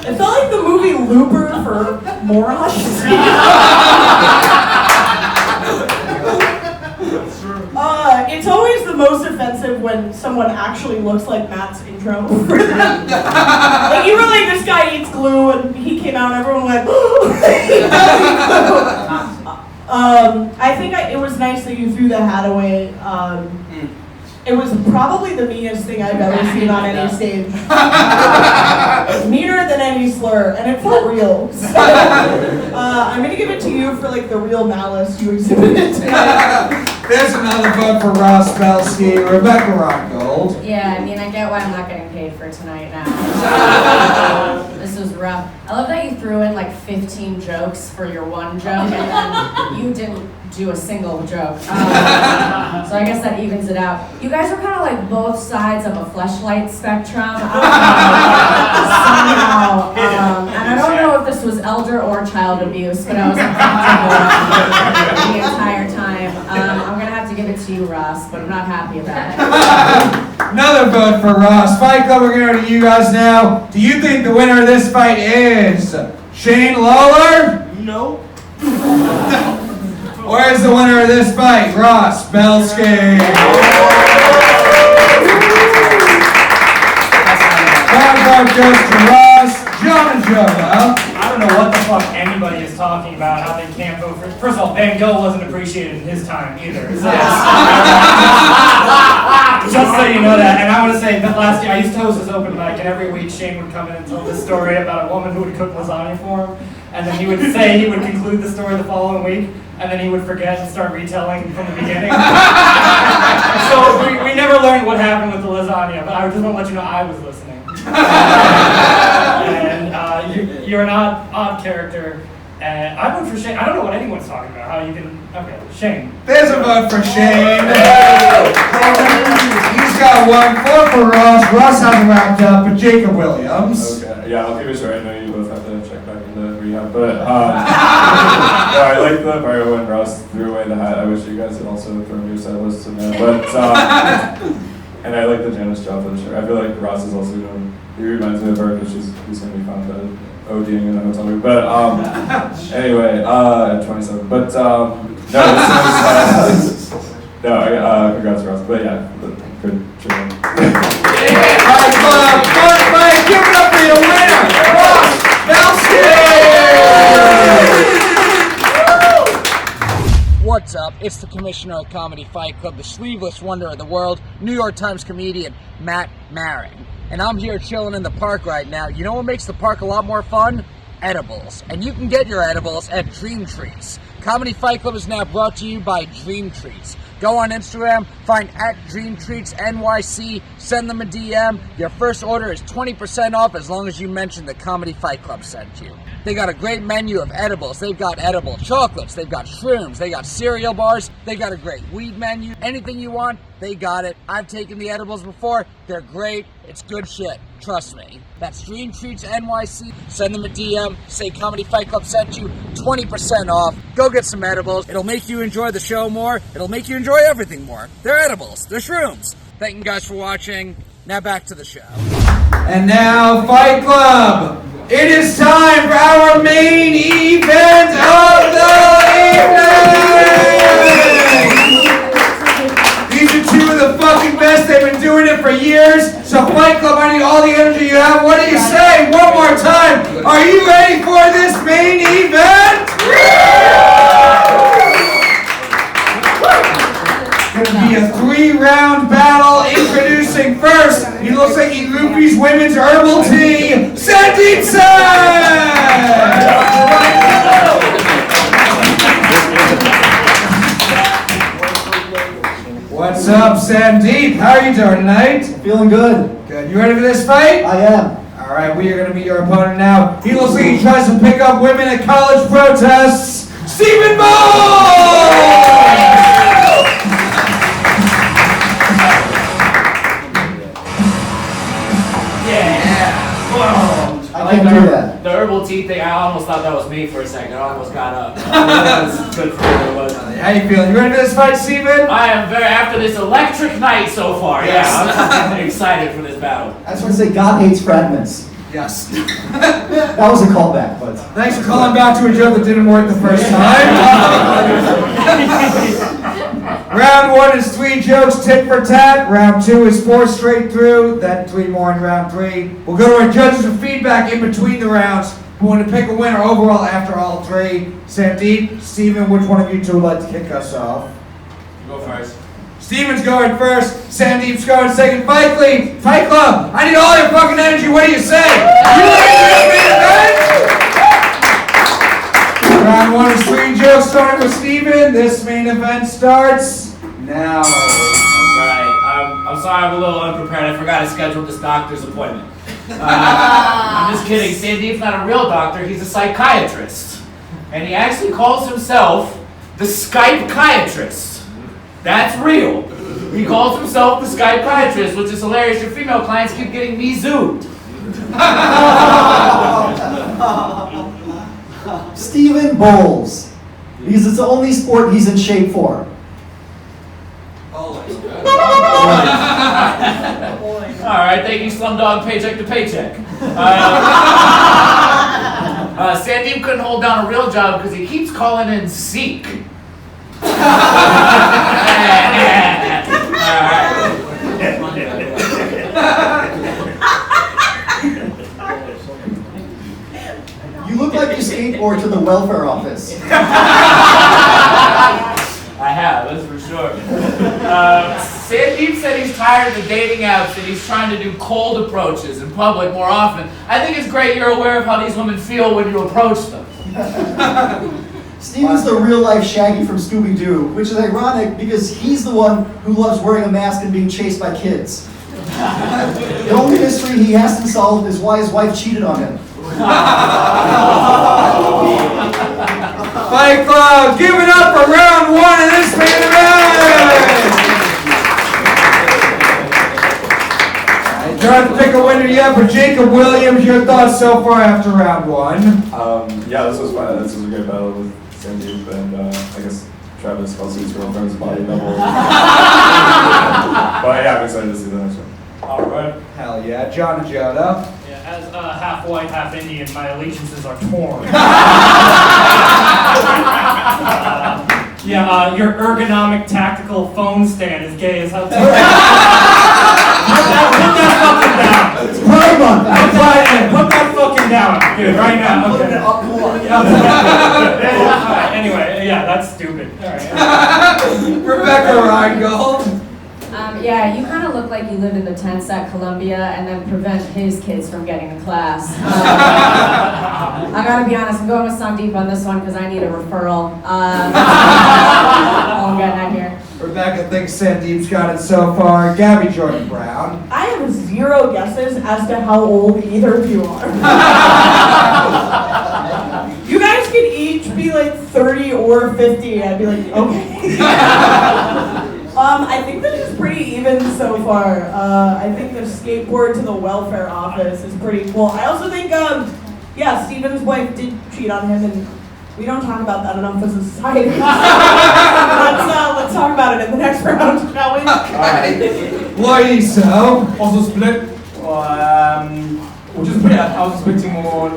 It felt like the movie Looper for morons. It's always the most offensive when someone actually looks like Matt's intro for them. Like you were like, this guy eats glue, and he came out and everyone went, I think it was nice that you threw the hat away. It was probably the meanest thing I've ever seen on any stage. Meaner than any slur, and it felt real. So, I'm gonna give it to you for like the real malice you exhibited tonight. There's another vote for Ross Belsky. Rebecca Reingold. Yeah, I mean, I get why I'm not getting paid for tonight now. This was rough. I love that you threw in like 15 jokes for your one joke, and then you didn't do a single joke. So I guess that evens it out. You guys are kind of like both sides of a fleshlight spectrum. Somehow. And I don't know if this was elder or child abuse, but I was uncomfortable the entire time. I'm gonna have to give it to you, Ross, but I'm not happy about it. Another vote for Ross. Fight Club, we're going to you guys now. Do you think the winner of this fight is Shane Lawler? No. Or is the winner of this fight Ross Belsky? One vote goes to Ross. John and Ajodah. I don't know what the fuck anybody is talking about, how they can't vote for. First of all, Van Gogh wasn't appreciated in his time either. So just so you know that. And I want to say that last year I used to host this open mic, and every week Shane would come in and tell this story about a woman who would cook lasagna for him, and then he would say he would conclude the story the following week, and then he would forget and start retelling from the beginning. So we never learned what happened with the lasagna, but I just want to let you know I was listening. And you're an odd character. And I vote for Shane. I don't know what anyone's talking about. How you can? Okay, Shane. There's a vote for Shane. He's got one. 4 for Ross. Ross hasn't wrapped up, but Jacob Williams. Okay, yeah, I'll keep it short. I know you both have to check back into rehab, but no, I like the part when Ross threw away the hat. I wish you guys had also thrown your set lists in there, but and I like the Janice Joplin shirt. I feel like Ross is also doing. He reminds me of her because she's going to be found ODing in a hotel room. But anyway, at 27. But no, this is congrats Ross. But yeah, good job. Fight Club, fun fight. Give it up for your winner, Ross Belsky. What's up? It's the commissioner of Comedy Fight Club, the sleeveless wonder of the world, New York Times comedian Maran. And I'm here chilling in the park right now. You know what makes the park a lot more fun? edibles. And you can get your edibles at Dream Trees. Comedy Fight Club is now brought to you by Dream Treats. Go on Instagram, find at Dream Treats NYC, send them a DM. Your first order is 20% off as long as you mention the Comedy Fight Club sent you. They got a great menu of edibles. They've got edible chocolates, they've got shrooms, they got cereal bars, they got a great weed menu. Anything you want, they got it. I've taken the edibles before. They're great. It's good shit. Trust me. That's Dream Treats NYC. Send them a DM. Say Comedy Fight Club sent you. 20% off. Go get some edibles. It'll make you enjoy the show more. It'll make you enjoy everything more. They're edibles. They're shrooms. Thank you guys for watching. Now back to the show. And now, Fight Club. It is time for our main event of the evening. These are two of the fucking best. They've been doing it for years. So Fight Club, I need all the energy you have. What do you say? One more time. Are you ready for this main event? It's going to be a 3-round battle. Introducing first, he looks like he groupies women's herbal tea, Sandeep Sen! What's up, Sandeep? How are you doing tonight? Feeling good. Good. You ready for this fight? I am. All right, we are going to meet your opponent now. He looks like he tries to pick up women at college protests, Stephen Bolles! I can't do that. The herbal tea thing, I almost thought that was me for a second. I almost got up. That's good for you. How you feeling? You ready for this fight, Steven? I am very, after this electric night so far. Yes. Yeah, I'm excited for this battle. I just want to say God hates fragments. Yes. That was a callback, but... Thanks for calling back to a joke that didn't work the first time. Round 1 is 3 jokes, tit for tat. Round 2 is 4 straight through, then 3 more in round 3. We'll go to our judges for feedback in between the rounds. We want to pick a winner overall after all 3. Sandeep, Steven, which one of you two would like to kick us off? You go first. Steven's going first, Sandeep's going second. Fight Club, I need all your fucking energy. What do you say? You ready for this main event? Round 1 is 3 jokes, starting with Steven. This main event starts now. Alright, I'm sorry I'm a little unprepared. I forgot to schedule this doctor's appointment. I'm just kidding. Sandeep's not a real doctor, he's a psychiatrist. And he actually calls himself the Skype-chiatrist. That's real. He calls himself the Skype-chiatrist, which is hilarious. Your female clients keep getting me zoomed. Stephen Bolles. Because it's the only sport he's in shape for. Alright, thank you, Slumdog Paycheck to Paycheck. Sandeep couldn't hold down a real job because he keeps calling in Zeke. You look like you skateboard to the welfare office. I have, that's for sure. Sandeep said he's tired of the dating apps and he's trying to do cold approaches in public more often. I think it's great you're aware of how these women feel when you approach them. Steven's the real-life Shaggy from Scooby-Doo, which is ironic because he's the one who loves wearing a mask and being chased by kids. The only mystery he hasn't solved is why his wife cheated on him. Fight Club, give it up for round 1 of this main event! Trying to pick a winner yet, but Jacob Williams, your thoughts so far after round 1? Yeah, this was fun. This was a great battle with Sandeep and I guess Travis Belsky's girlfriend's body double. But yeah, I'm excited to see the next one. Alright. Hell yeah. John Ajodah. Yeah, as half white, half Indian, my allegiances are torn. Your ergonomic tactical phone stand is gay as hell. Put that fucking down. It's Pride Month. Put that fucking down, dude, right now. Okay. Anyway, yeah, that's stupid. All right. Rebecca Reingold. Yeah, you kind of look like you live in the tents at Columbia and then prevent his kids from getting to class. I gotta be honest, I'm going with Sandeep on this one because I need a referral. All I'm getting at here. Rebecca thinks Sandeep's got it so far. Gabby Jordan Brown. I have 0 guesses as to how old either of you are. You guys could each be like 30 or 50. I'd be like, okay. I think that it's pretty even so far. I think the skateboard to the welfare office is pretty cool. I also think, yeah, Steven's wife did cheat on him, and we don't talk about that enough as a society. Let's talk about it in the next round, shall we? Loyiso. Also split. Which is pretty. I was expecting more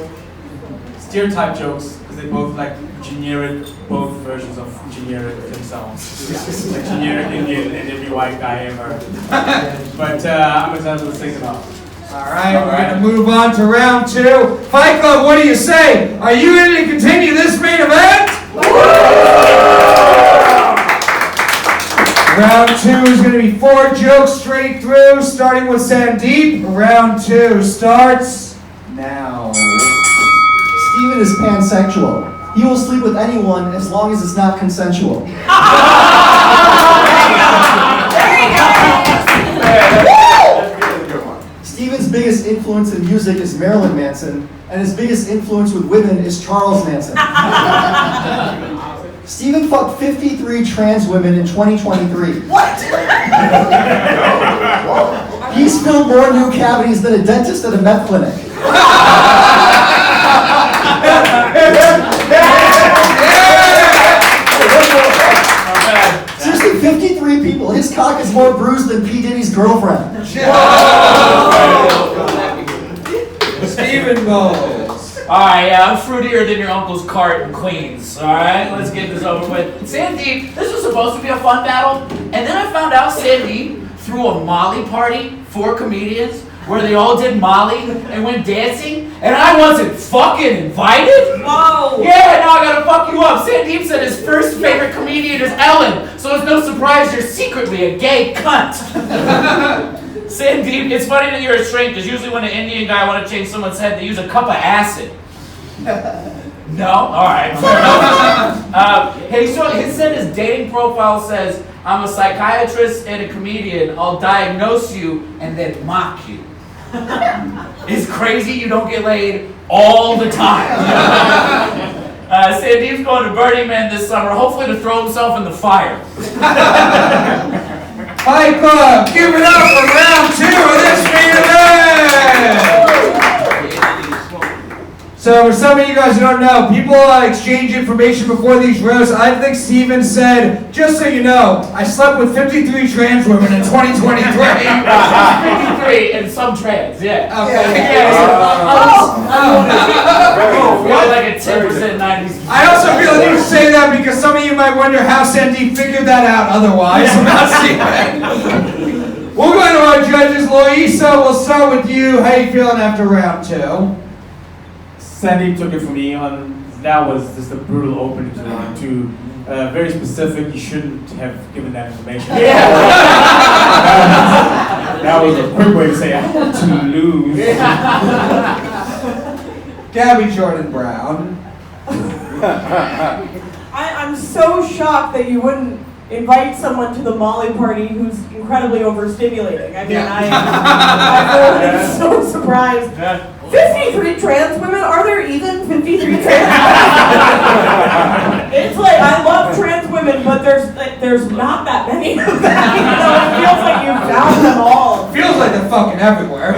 stereotype jokes because they both like generic, both versions of generic themselves. Like generic Indian and every white guy ever. But I'm excited to think about. Alright, we're going to move on to round 2. Fight Club, what do you say? Are you ready to continue this main event? Round 2 is going to be 4 jokes straight through, starting with Sandeep. Round 2 starts now. Steven is pansexual. He will sleep with anyone as long as it's not consensual. Steven's biggest influence in music is Marilyn Manson, and his biggest influence with women is Charles Manson. Steven fucked 53 trans women in 2023. What? He's filled more new cavities than a dentist at a meth clinic. Seriously, 53 people. His cock is more bruised than P. Diddy's girlfriend. Steven Bolles. Alright, yeah, I'm fruitier than your uncle's cart in Queens. Alright, let's get this over with. Sandeep, this was supposed to be a fun battle, and then I found out Sandeep threw a Molly party for comedians where they all did Molly and went dancing, and I wasn't fucking invited? Whoa! Yeah, now I gotta fuck you up. Sandeep said his first favorite comedian is Ellen, so it's no surprise you're secretly a gay cunt. Sandeep, it's funny that you're a shrink, because usually when an Indian guy want to change someone's head, they use a cup of acid. No? Alright, fair enough. He said his dating profile says, I'm a psychiatrist and a comedian. I'll diagnose you and then mock you. It's crazy you don't get laid all the time. Sandeep's going to Burning Man this summer, hopefully to throw himself in the fire. Fight Club, give it up for round 2 of this main event! So for some of you guys who don't know, people exchange information before these roasts. I think Steven said, just so you know, I slept with 53 trans women in 2023. 53 and some trans, yeah. Okay. Like a 10% 90s. I also feel the need to say that because some of you might wonder how Sandeep figured that out otherwise. Not Steven. We'll go to our judges. Loyiso, we'll start with you. How you feeling after round 2? Sandeep took it from me on. That was just a brutal opening to round 2. Very specific. You shouldn't have given that information. Yeah. That was a quick way to say I had to lose. Gabby Jordan Brown. I'm so shocked that you wouldn't invite someone to the Molly party who's incredibly overstimulating. I mean, I'm so surprised. 53 trans women? Are there even 53 trans women? It's like, I love trans women, but there's not that many of them. You know, it feels like you found them all. Feels like they're fucking everywhere.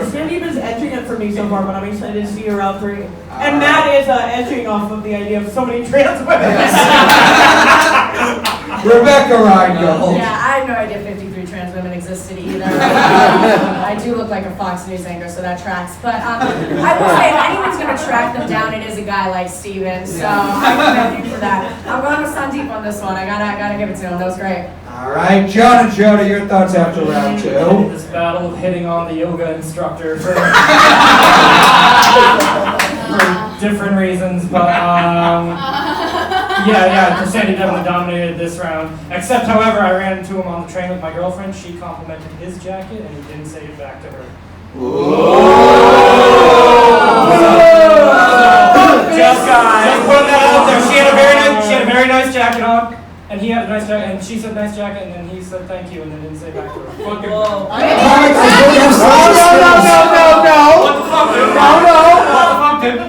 Sandeep is edging it for me so far, but I'm excited to see you around 3. And Matt is edging off of the idea of so many trans women. Rebecca Reingold. Yeah, I have no idea 53 trans women existed either. I do look like a Fox News anchor, so that tracks. But I will say, if anyone's going to track them down, it is a guy like Steven. So I commend you for that. I'm going with Sandeep on this one. I gotta give it to him. That was great. All right, John and Ajodah, your thoughts after round 2. This battle of hitting on the yoga instructor for different reasons, but yeah, Sandy definitely dominated this round. Except, however, I ran into him on the train with my girlfriend. She complimented his jacket, and he didn't say it back to her. Just putting that out there. She had a very nice jacket on, and he had a nice jacket, and she said nice jacket, and then he said thank you, and then didn't say back to her. Fucking. No. What the fuck, dude?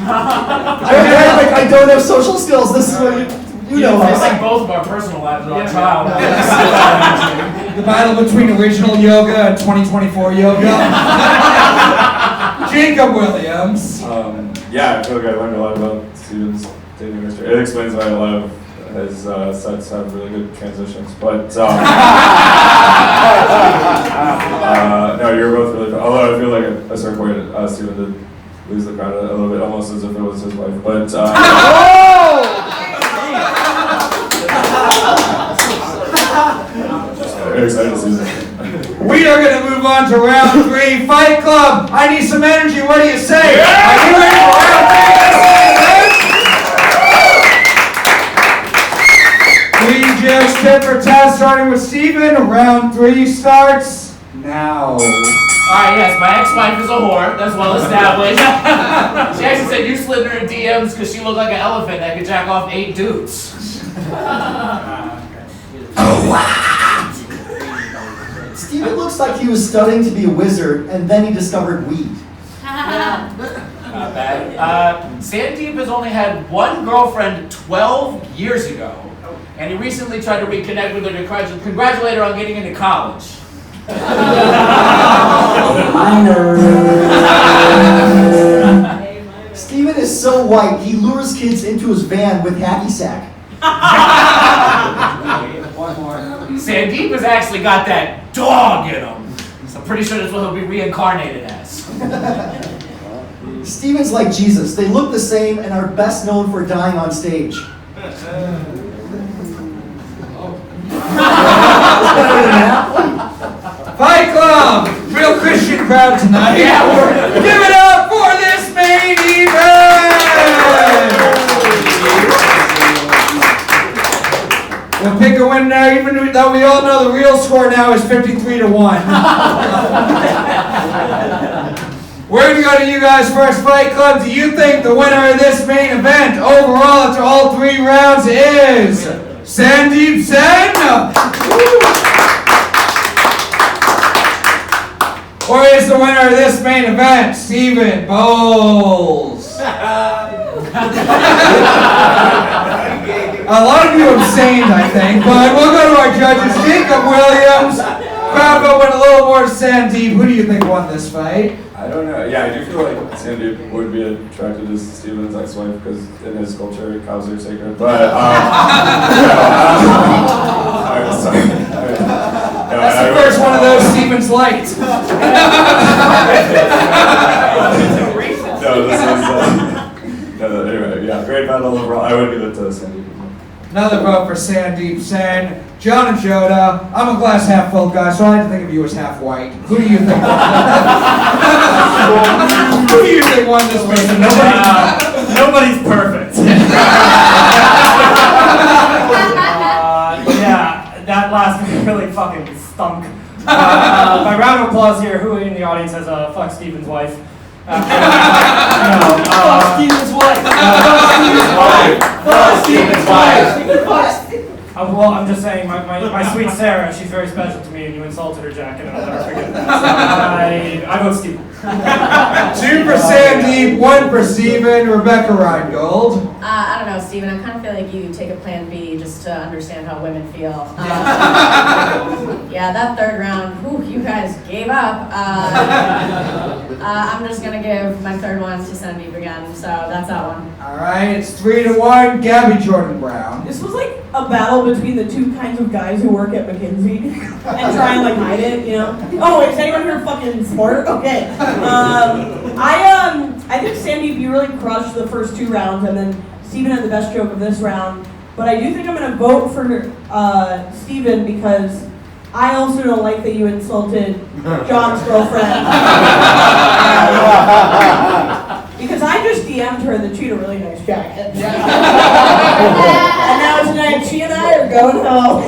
I don't have social skills. This is what you know. It's like both of our personal lives are on trial. The battle between original yoga and 2024 yoga. Jacob Williams. Yeah, I feel like I learned a lot about Steven's dating history. It explains why a lot of his sets have really good transitions. But no, you were both really fun. Although I feel like at a certain point, Steven did lose the crowd a little bit, almost as if it was his wife. But very excited to see this. We are going to move on to round 3, Fight Club. I need some energy. What do you say? Are you ready for round 3? 3 jokes, tip for tat, starting with Steven. Round 3 starts now. Alright, yes, my ex-wife is a whore. That's well established. She actually said you slid in her DMs because she looked like an elephant that could jack off 8 dudes. Steven looks like he was studying to be a wizard, and then he discovered weed. Not bad. Sandeep has only had one girlfriend 12 years ago, and he recently tried to reconnect with her to congratulate her on getting into college. Steven is so white, he lures kids into his van with hacky sack. Sandeep has actually got that dog in him. So I'm pretty sure that's what he'll be reincarnated as. Steven's like Jesus. They look the same and are best known for dying on stage. Fight Club! Real Christian crowd tonight. Yeah, give it up for this main event! We'll pick a winner now, even though we all know the real score now is 53-1. We're going to go to you guys first, Fight Club. Do you think the winner of this main event overall after all 3 rounds is Sandeep Sen? Or is the winner of this main event Stephen Bolles? A lot of you abstained, I think, but we'll go to our judges. Jacob Williams, crowd vote went a little more to Sandeep. Who do you think won this fight? I don't know. Yeah, I do feel like Sandeep would be attracted to Steven's ex-wife because in his culture, cows are sacred. But sorry. That's the first one of those Stevens liked. No, this is anyway. Yeah, great battle overall. I would give it to Sandeep. Another vote for Sandeep Sen. John and Ajodah. I'm a glass half full guy, so I like to think of you as half white. Who do you think? Who do you think won this person? Nobody's perfect. Yeah, that last one really fucking stunk. My round of applause here. Who in the audience has fuck Steven's wife? Fuck Steven's wife. Fuck Steven's wife. Well, I'm just saying, my sweet Sarah, she's very special to me, and you insulted her, Jack, and I'll never forget that. So I vote Steven. 2 for Sandeep, 1 for Steven. Rebecca Reingold. I don't know, Steven. I kind of feel like you take a plan B just to understand how women feel. Yeah, that 3rd round, whew, you guys gave up. I'm just going to give my 3rd one to Sandeep again, so that's that one. All right, it's 3-1. Gabby Jordan Brown. This was like a battle between the 2 kinds of guys who work at McKinsey and try and like hide it, you know? Oh, is anyone here fucking smart? Okay. I think Sandeep, you really crushed the first 2 rounds, and then Steven had the best joke of this round. but I do think I'm going to vote for Steven because I also don't like that you insulted John's girlfriend. Because I just DM'd her that she had a really nice jacket. And now tonight she and I are going home.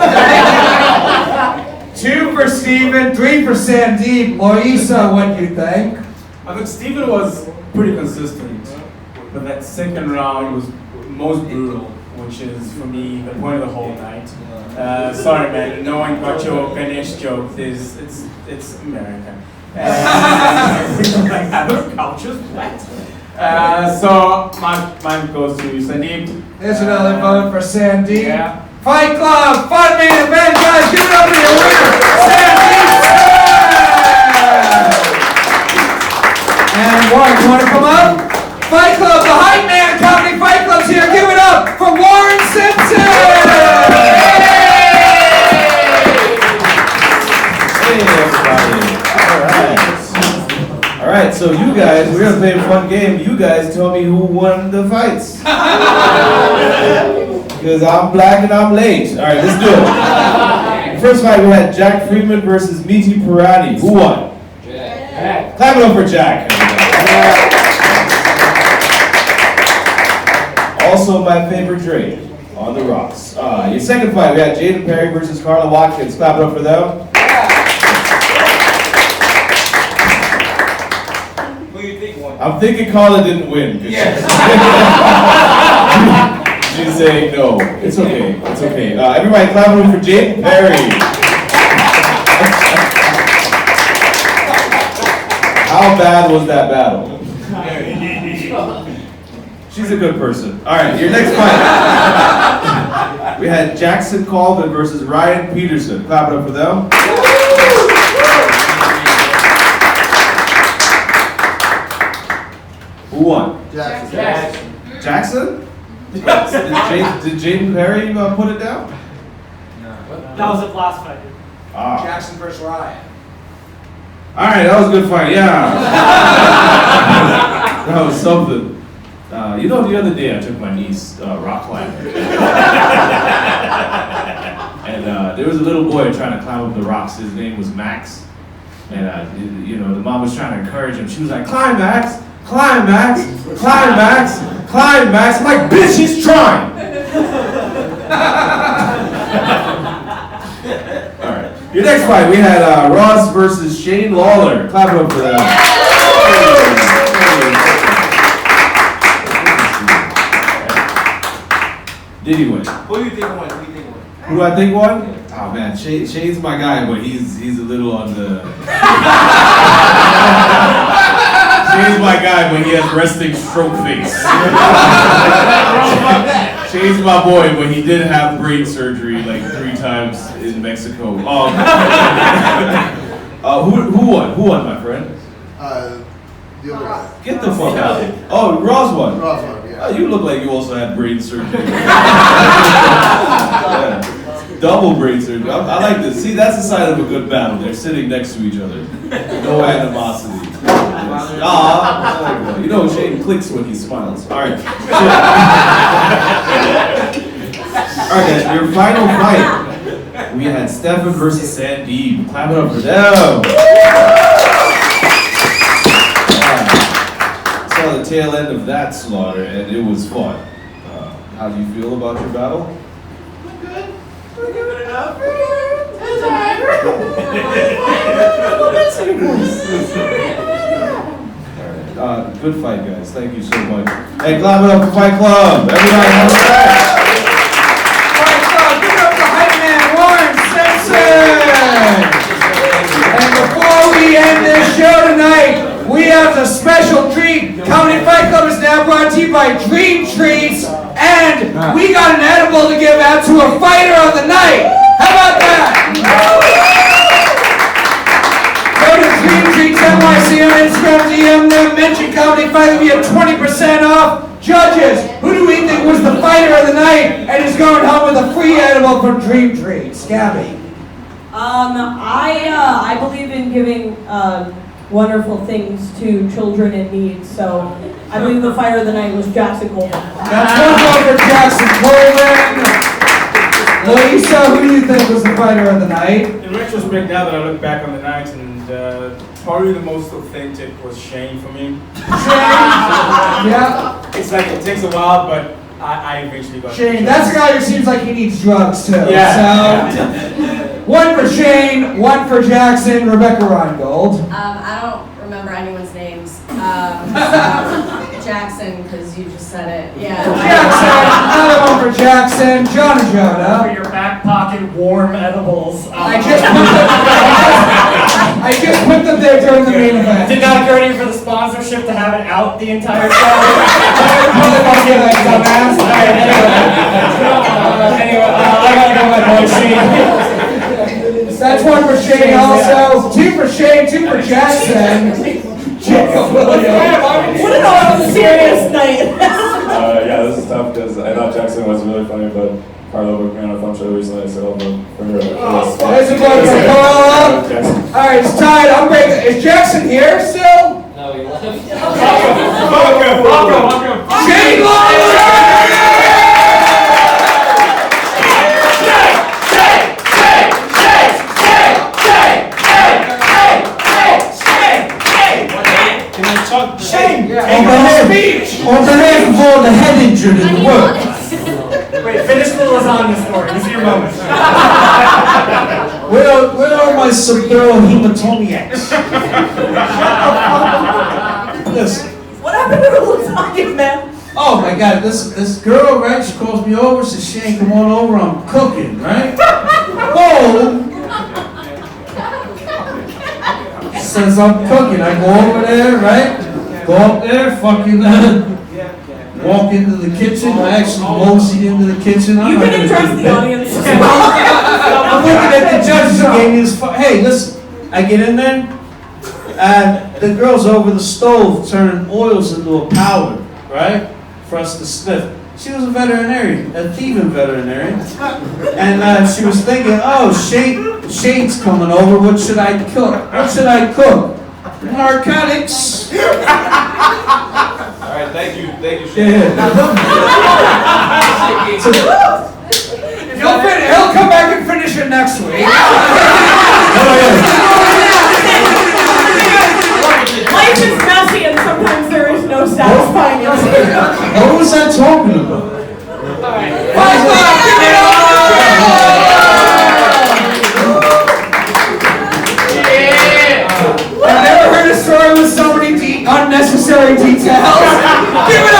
2 for Steven, 3 for Sandeep. Loyiso, what do you think? I think Steven was pretty consistent, but that second round was most brutal, which is for me the point of the whole night. Sorry, man, no one got your Ganesh joke. It's American. Like other cultures, what? So mine goes to Sandeep. There's another vote for Sandeep. Yeah. Fight Club, fun main event, guys. Give it up for your winner, Sandeep Sen! And Warren, you want to come up? Fight Club, the hype man comedy Fight Club's here. Give it up for Warren Simpson! Hey everybody. Alright, so you guys, we're gonna play a fun game. You guys tell me who won the fights. Because I'm black and I'm late. Alright, let's do it. First fight we had Jack Freeman versus Meeti Purani. Who won? Jack. Clap it up for Jack. Also my favorite drink, on the rocks. Your second fight, we had Jaden Perry versus Karla Watkins. Clap it up for them. Who do you think won? I'm thinking Karla didn't win. Yes. She's saying no. It's okay. It's okay. Everybody clap it up for Jaden Perry. How bad was that battle? She's a good person. All right, your next fight. We had Jackson Colvin versus Ryan Peterson. Clap it up for them. Who won? Jackson. Jackson? Did Jaden Perry put it down? That was the last fight. Ah. Jackson versus Ryan. All right, that was a good fight. Yeah. That was something. You know, the other day I took my niece rock climbing. And there was a little boy trying to climb up the rocks. His name was Max. And, you know, the mom was trying to encourage him. She was like, climb, Max. Climb, Max. Climb, Max. Climb, Max. I'm like, bitch, he's trying. All right. Your next fight, we had Ross versus Shane Lawler. Clap it up for that. Did he win? Who do you think won? Who do I think won? Oh man, Shane's my guy, but he's a little on the. Shane's my guy, but he has resting stroke face. Shane's my boy, but he did have brain surgery like 3 times in Mexico. Who won? Who won, my friend? The other one. Get the fuck out of here. Oh, Ross won. Ross won, yeah. You look like you also had brain surgery. Yeah. Double brain surgery. I like this. See, that's the sign of a good battle. They're sitting next to each other. No animosity. You know, Shane clicks when he smiles. All right. All right, guys, your final fight. We had Stefan versus Sandeep. Clap it up for them. Saw the tail end of that slaughter, and it was fun. How do you feel about your battle? We're giving it up. Good fight, guys. Thank you so much. Hey, clap it up for Fight Club. Everybody have a fight. Fight Club, give it up for hype man Warren Simpson! And before we end this show tonight, we have a special treat. Comedy Fight Club is now brought to you by Dream Treats, and we got an edible to give out to a fighter of the night. How about that? Go to Dream Treats NYC on Instagram, DM them, mention Comedy Fight Club, you get 20% off. Judges, who do we think was the fighter of the night and is going home with a free edible from Dream Treats? Gabby. I believe in giving wonderful things to children in need, so I believe the fighter of the night was Jackson Colvin. That's one vote for Jackson Colvin. Loyiso, who do you think was the fighter of the night? In retrospect, now that I look back on the night, and probably the most authentic was Shane for me. Yeah. It's like it takes a while, but I eventually got Shane, that's a guy who seems like he needs drugs too. Yeah. So, one for Shane, one for Jackson, Rebecca Reingold. I don't remember anyone's names. Jackson, because you just said it. Yeah. Jackson, another one for Jackson, John Ajodah. For your back pocket warm edibles. I just put them there during the main event. Did not go to you for the sponsorship to have it out the entire show. Anyway, I gotta go my boy Shane. That's one for Shane also. Two for Shane, two for Jackson. What an all serious night. Yeah, this is tough because I thought Jackson was really funny, but Karla booked me on a film show recently, so I'll vote for her. There's a vote for Karla. Alright, it's tied. I'm breaking. Is Jackson here still? No, he left. Welcome. Shane Lawler! Shane! On behalf of all the head injured in the world. Wait, finish the lasagna story. This is your moment. Where are my subdural hematomiacs? Listen. What happened to the lasagna, man? Oh my God, this girl, right? She calls me over, says, Shane, come on over, I'm cooking, right? Oh! Says I'm cooking, I go over there, right? Go up there, fucking walk into the kitchen. I actually moseyed into the kitchen. You can address the audience. I'm looking at the judges who gave me this. Hey, listen, I get in there, and the girl's over the stove turning oils into a powder, right? For us to sniff. She was a veterinarian, a thieving veterinarian. And she was thinking, oh, Shane's coming over, what should I cook? What should I cook? Narcotics. Alright, thank you, Shane. He'll come back and finish it next week. Life is messy and sometimes there is no satisfying answer. What was I talking about? I've never heard a story with so many unnecessary details. Give it